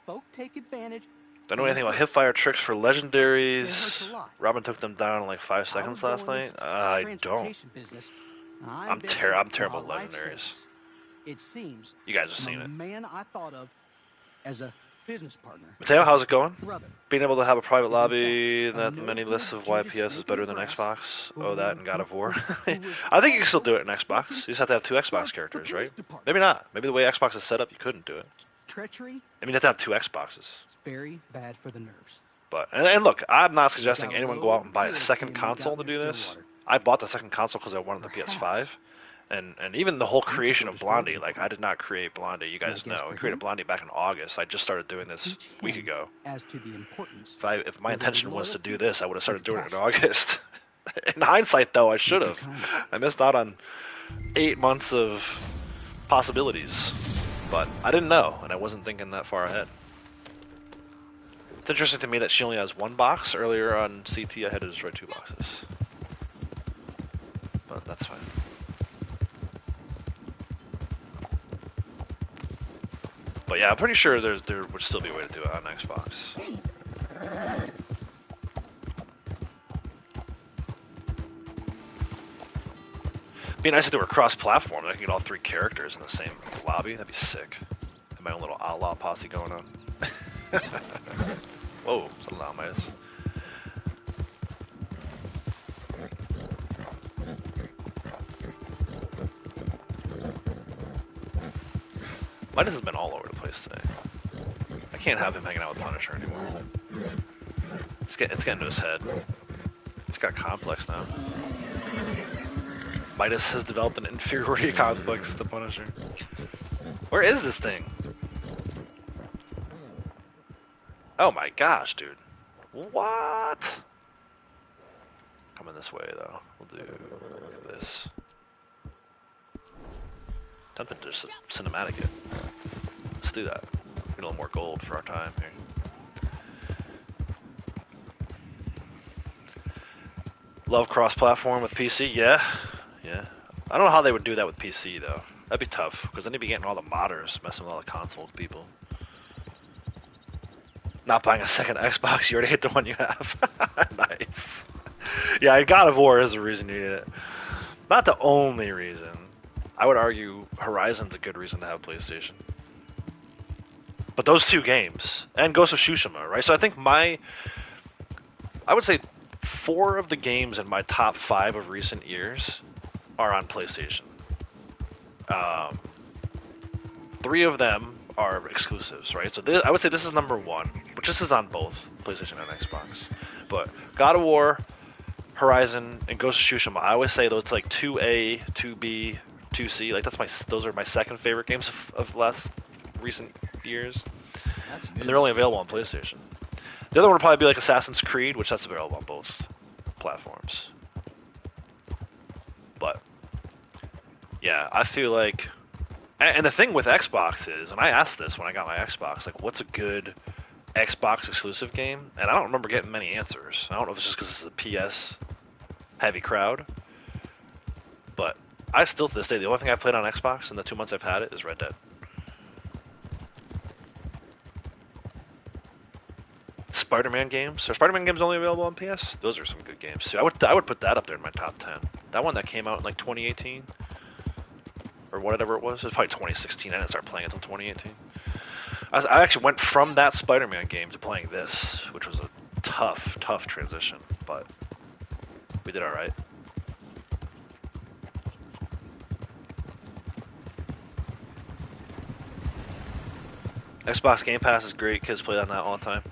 Folk take advantage. Don't know anything about hipfire tricks for legendaries. Robin took them down in like 5 seconds last night. I don't. I'm terrible at legendaries. It seems you guys have seen it. Man I thought of as a business partner. Mateo, how's it going? Brother. Being able to have a private lobby, that many lists of why PS is better than Xbox. Oh, that and God of War. I think you can still do it in Xbox. You just have to have 2 Xbox characters, right? Maybe not. Maybe the way Xbox is set up, you couldn't do it. treachery. I mean, you have to have 2 Xboxes. It's very bad for the nerves. But and look, I'm not suggesting anyone go out and buy a second console to do this. I bought the second console because I wanted the PS5. And even the whole creation of Blondie, like, I did not create Blondie, you guys know. I created Blondie back in August. I just started doing this a week ago. As to the importance. If my intention was to do this, I would have started doing it in August. In hindsight, though, I should have. I missed out on 8 months of possibilities. But I didn't know, and I wasn't thinking that far ahead. It's interesting to me that she only has 1 box. Earlier on CT, I had to destroy 2 boxes. But that's fine. But yeah, I'm pretty sure there would still be a way to do it on Xbox. It'd be nice if they were cross-platform. I could get all 3 characters in the same lobby. That'd be sick. Have my own little outlaw posse going on. Whoa, it's a loud Midas. Midas has been all over the place today. I can't have him hanging out with Punisher anymore. It's getting to his head. He's got complex now. Midas has developed an inferiority complex to the Punisher. Where is this thing? Oh my gosh, dude. What? Coming this way, though. We'll do this. Tempted to just cinematic it. Let's do that. Get a little more gold for our time here. Love cross-platform with PC, yeah. Yeah. I don't know how they would do that with PC, though. That'd be tough, because then you'd be getting all the modders messing with all the console people. Not buying a second Xbox, you already hit the one you have. Nice. Yeah, God of War is the reason you need it. Not the only reason. I would argue Horizon's a good reason to have a PlayStation. But those 2 games, and Ghost of Tsushima, right? So I think I would say 4 of the games in my top 5 of recent years are on PlayStation. 3 of them are exclusives, right? So I would say this is number 1, which this is on both PlayStation and Xbox. But God of War, Horizon, and Ghost of Tsushima, I always say those like 2A, 2B, 2C. Like those are my second favorite games of last recent years. And they're only available on PlayStation. The other one would probably be like Assassin's Creed, which that's available on both platforms. But yeah, I feel like, and the thing with Xbox is, and I asked this when I got my Xbox, like, what's a good Xbox exclusive game? And I don't remember getting many answers. I don't know if it's just because it's a PS heavy crowd, but I still to this day, the only thing I've played on Xbox in the 2 months I've had it is Red Dead. Spider-Man games. Are Spider-Man games only available on PS? Those are some good games too. I would put that up there in my top 10. That one that came out in like 2018 or whatever it was probably 2016. I didn't start playing it until 2018. I actually went from that Spider-Man game to playing this, which was a tough transition, but we did all right. Xbox Game Pass is great. Kids play on that all the time.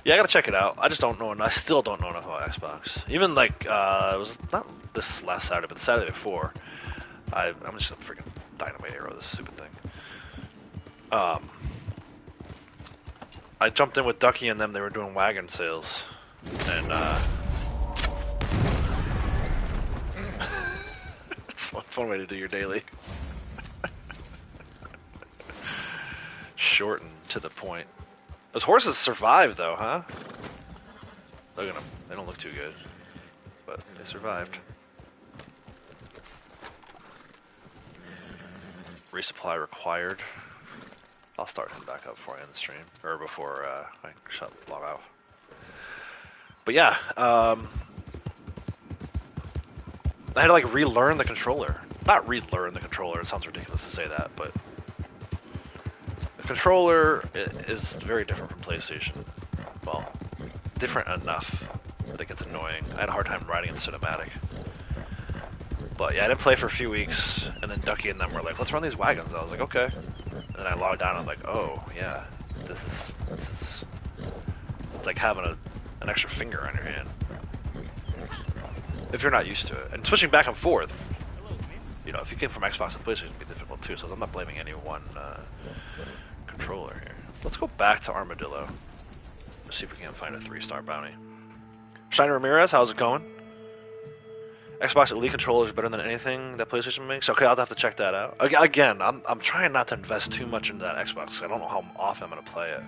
Yeah, I gotta check it out. I just don't know, and I still don't know enough about Xbox. Even like, it was not this last Saturday, but the Saturday before. I'm just a freaking dynamite arrow, this stupid thing. I jumped in with Ducky and them. They were doing wagon sales, and it's one fun way to do your daily. Short and to the point. Those horses survived, though, huh? Look at them. They don't look too good, but they survived. Resupply required. I'll start him back up before I end the stream, or before I log out. But yeah, I had to like relearn the controller. Not relearn the controller. It sounds ridiculous to say that, but the controller is very different from PlayStation. Well, different enough that it gets annoying. I had a hard time riding in cinematic. But yeah, I didn't play for a few weeks, and then Ducky and them were like, let's run these wagons. I was like, okay. And then I logged on and I was like, oh, yeah, this is it's like having an extra finger on your hand. If you're not used to it. And switching back and forth, you know, if you came from Xbox to PlayStation, it'd be difficult too, so I'm not blaming any one controller here. Let's go back to Armadillo. Let's see if we can find a 3-star bounty. Shiner Ramirez, how's it going? Xbox Elite controllers are better than anything that PlayStation makes. Okay, I'll have to check that out. Again, I'm trying not to invest too much into that Xbox because I don't know how often I'm going to play it.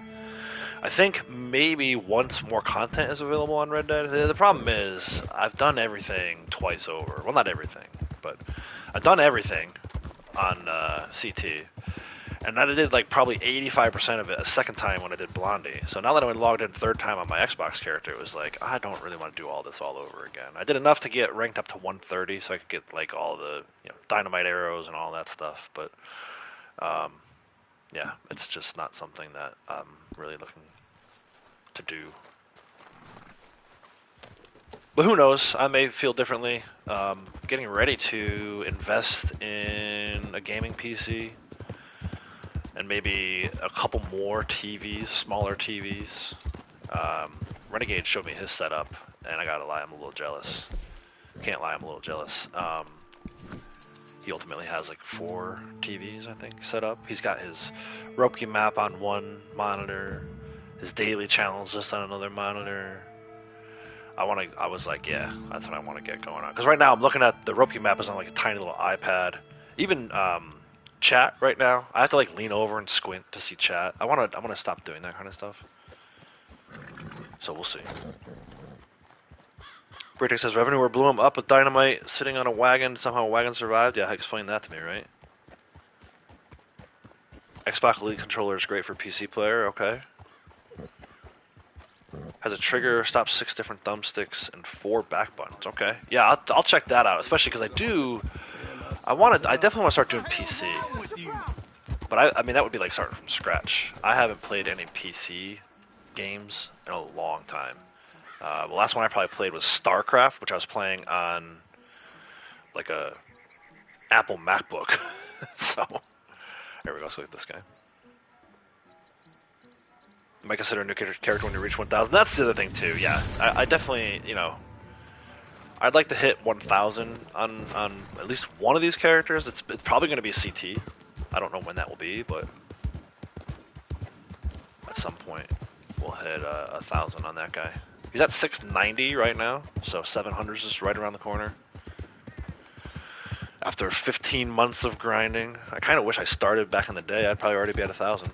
I think maybe once more content is available on Red Dead. The problem is I've done everything twice over. Well, not everything, but I've done everything on CT. And I did like probably 85% of it a second time when I did Blondie. So now that I logged in third time on my Xbox character, it was like, I don't really want to do all this all over again. I did enough to get ranked up to 130 so I could get like all the dynamite arrows and all that stuff. But yeah, it's just not something that I'm really looking to do. But who knows? I may feel differently. Getting ready to invest in a gaming PC. And maybe a couple more TVs, smaller TVs. Renegade showed me his setup, and I gotta lie, I'm a little jealous. Can't lie, I'm a little jealous. He ultimately has like 4 TVs, I think, set up. He's got his Ropke map on one monitor, his daily channels just on another monitor. I was like, yeah, that's what I want to get going on. Because right now I'm looking at the Ropke map is on like a tiny little iPad. Even chat right now, I have to like lean over and squint to see chat. I want to stop doing that kind of stuff. So we'll see. Braytek says revenue blew him up with dynamite sitting on a wagon. Somehow a wagon survived. Yeah, explain that to me, right? Xbox Elite controller is great for PC player. Okay. Has a trigger, stops 6 different thumbsticks and 4 back buttons. Okay. Yeah, I'll check that out, especially because I definitely want to start doing PC. But I mean, that would be like starting from scratch. I haven't played any PC games in a long time. The last one I probably played was StarCraft, which I was playing on like a Apple MacBook. So, there we go. Let's look at this guy. You might consider a new character when you reach 1,000. That's the other thing too. Yeah, I definitely, I'd like to hit 1,000 on at least one of these characters. It's probably going to be a CT. I don't know when that will be, but at some point we'll hit 1,000 on that guy. He's at 690 right now, so 700 is just right around the corner. After 15 months of grinding, I kind of wish I started back in the day. I'd probably already be at 1,000.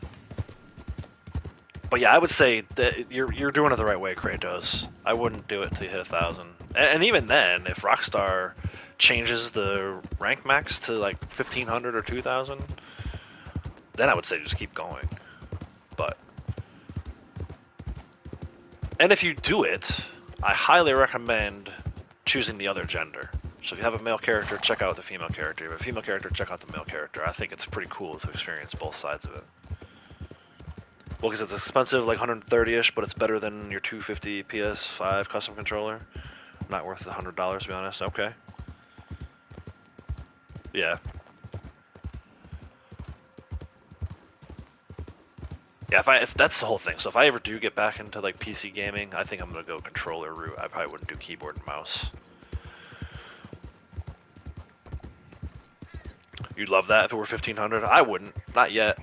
But yeah, I would say that you're doing it the right way, Kratos. I wouldn't do it till you hit 1,000. And even then, if Rockstar changes the rank max to like 1,500 or 2,000, then I would say just keep going. And if you do it, I highly recommend choosing the other gender. So if you have a male character, check out the female character. If you have a female character, check out the male character. I think it's pretty cool to experience both sides of it. Well, because it's expensive, like 130-ish, but it's better than your 250 PS5 custom controller. Not worth the $100, to be honest. Okay. Yeah. Yeah, if that's the whole thing. So if I ever do get back into like PC gaming, I think I'm gonna go controller route. I probably wouldn't do keyboard and mouse. You'd love that if it were 1,500. I wouldn't, not yet.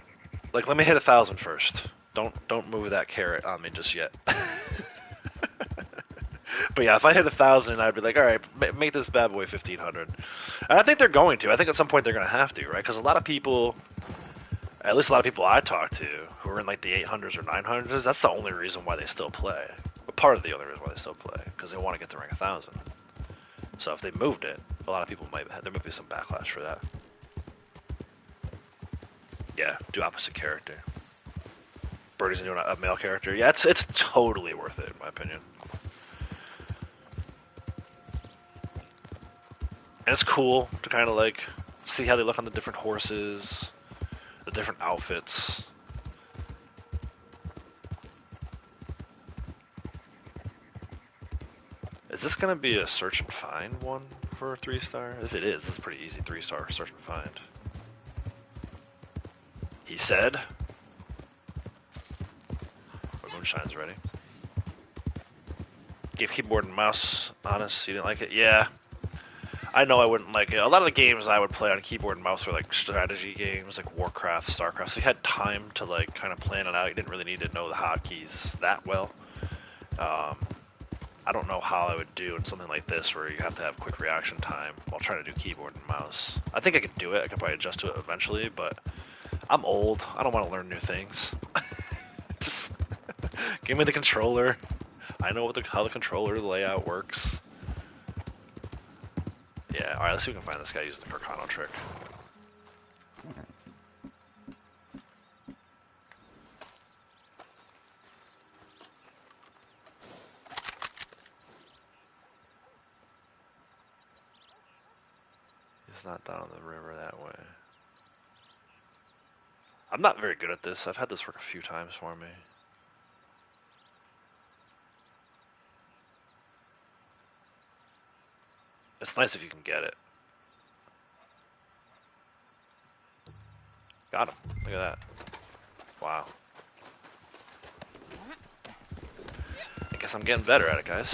Like, let me hit 1,000 first. Don't move that carrot on me just yet. But yeah, if I hit 1,000, I'd be like, all right, make this bad boy 1,500. And I think they're going to. I think at some point they're gonna have to, right? Because a lot of people. At least a lot of people I talk to who are in like the 800s or 900s, that's the only reason why they still play. But part of the only reason why they still play, because they want to get to rank 1,000. So if they moved it, a lot of people there might be some backlash for that. Yeah, do opposite character. Birdie's doing a male character. Yeah, it's totally worth it in my opinion. And it's cool to kind of like see how they look on the different horses. The different outfits. Is this gonna be a search and find one? for a 3-star? If it is, it's pretty easy 3-star search and find. He said. Our moonshine's ready. Gave keyboard and mouse. Honest, you didn't like it? Yeah. I know I wouldn't like it. A lot of the games I would play on keyboard and mouse were like strategy games, like Warcraft, Starcraft. So you had time to like kind of plan it out. You didn't really need to know the hotkeys that well. I don't know how I would do in something like this where you have to have quick reaction time while trying to do keyboard and mouse. I think I could do it. I could probably adjust to it eventually, but I'm old. I don't want to learn new things. Just give me the controller. I know what how the controller layout works. Yeah, alright, let's see if we can find this guy using the Carcano trick. He's not down the river that way. I'm not very good at this. I've had this work a few times for me. It's nice if you can get it. Got him. Look at that. Wow. I guess I'm getting better at it, guys.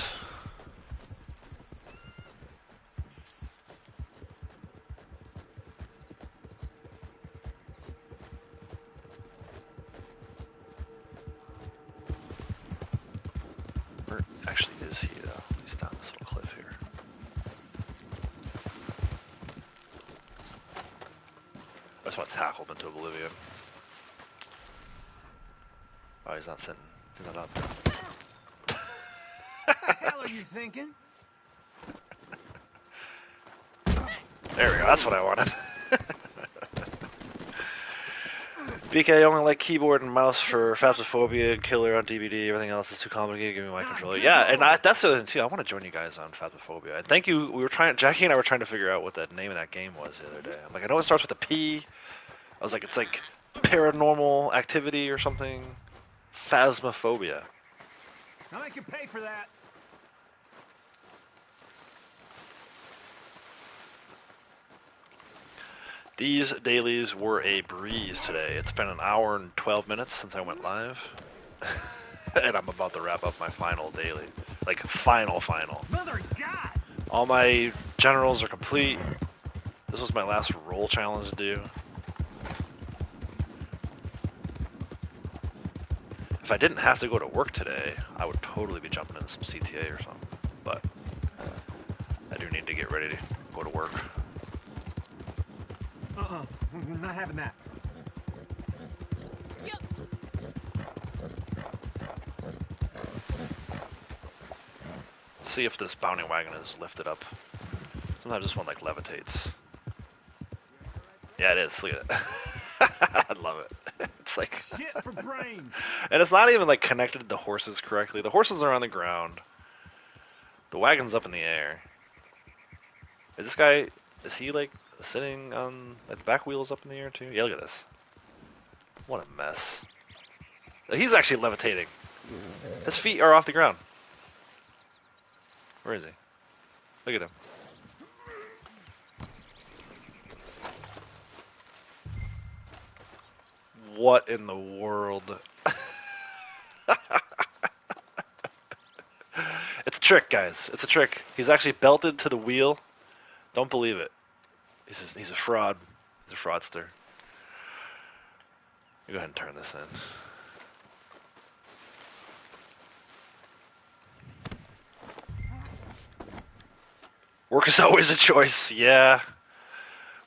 Where actually is he, though? He's down this little cliff here. I just want to tackle him into oblivion. Oh, he's not sitting. He's not up there. What the hell are you thinking? There we go, that's what I wanted. BK, only like keyboard and mouse for Phasmophobia, Killer on DVD, everything else is too complicated, give me my controller. Yeah, and that's the other thing too, I want to join you guys on Phasmophobia. And thank you, Jackie and I were trying to figure out what the name of that game was the other day. I'm like, I know it starts with a P. I was like, it's like Paranormal Activity or something. Phasmophobia. I'll make you pay for that. These dailies were a breeze today. It's been an hour and 12 minutes since I went live. And I'm about to wrap up my final daily. Like, final. Mother of God! All my generals are complete. This was my last roll challenge to do. If I didn't have to go to work today, I would totally be jumping into some CTA or something. But I do need to get ready to go to work. I'm not having that. Yep. See if this bounty wagon is lifted up. Sometimes this one like levitates. Yeah, it is. Look at it. I love it. It's like Shit for brains. and it's not even like connected to the horses correctly. The horses are on the ground. The wagon's up in the air. Is this guy? Is he like sitting on like the back wheels up in the air too? Yeah, look at this. What a mess. He's actually levitating. His feet are off the ground. Where is he? Look at him. What in the world? It's a trick, guys. It's a trick. He's actually belted to the wheel. Don't believe it. He's a fraud. He's a fraudster. Go ahead and turn this in. Work is always a choice, yeah.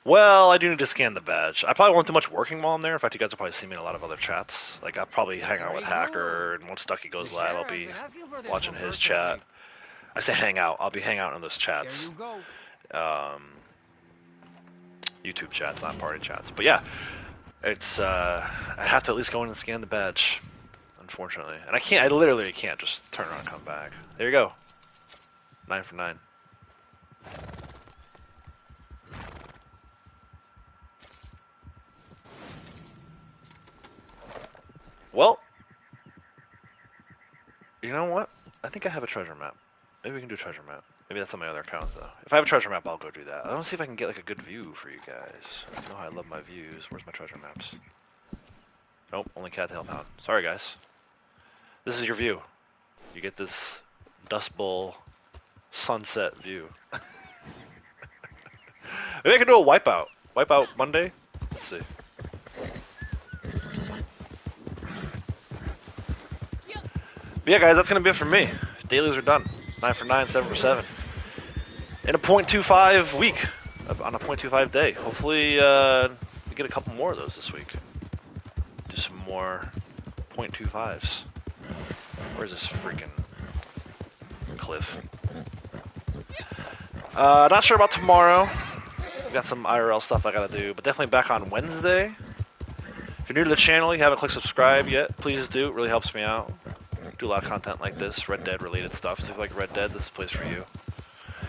Well, I do need to scan the badge. I probably won't do much working while I'm there. In fact, you guys will probably see me in a lot of other chats. Like, I'll probably hang out with Hacker, and once Stucky goes live, I'll be watching his chat. I say hang out. I'll be hanging out in those chats. There you go. YouTube chats, not party chats. But yeah, it's I have to at least go in and scan the badge, unfortunately. And I literally can't just turn around and come back. There you go. 9 for 9. Well, you know what? I think I have a treasure map. Maybe we can do a treasure map. Maybe that's on my other account, though. If I have a treasure map, I'll go do that. I want to see if I can get like a good view for you guys. You know how I love my views. Where's my treasure maps? Nope, only cattail pound. Sorry, guys. This is your view. You get this Dust Bowl sunset view. Maybe I can do a wipeout. Wipeout Monday? Let's see. But yeah, guys, that's going to be it for me. Dailies are done. 9 for 9, 7 for 7. In a .25 week. On a .25 day. Hopefully, we get a couple more of those this week. Do some more .25s. Where's this freaking cliff? Not sure about tomorrow. We got some IRL stuff I gotta do, but definitely back on Wednesday. If you're new to the channel, you haven't clicked subscribe yet, please do. It really helps me out. Do a lot of content like this, Red Dead related stuff. So if you like Red Dead, this is the place for you.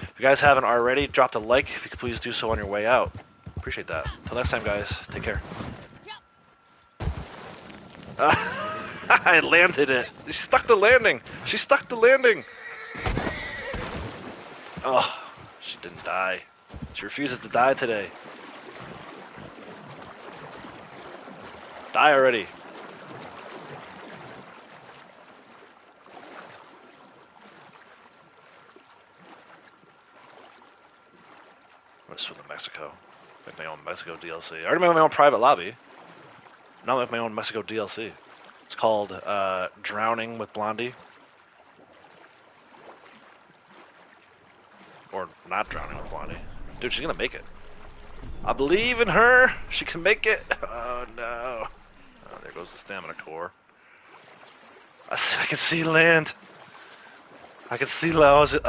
If you guys haven't already, drop a like. If you could please do so on your way out. Appreciate that. Until next time, guys. Take care. I landed it. She stuck the landing. She stuck the landing. Oh, she didn't die. She refuses to die today. Die already. I'm gonna swim to Mexico. Make my own Mexico DLC. I already made my own private lobby. Now I make my own Mexico DLC. It's called Drowning with Blondie. Or not Drowning with Blondie. Dude, she's gonna make it. I believe in her. She can make it. Oh no. Oh, there goes the stamina core. I can see land. I can see land.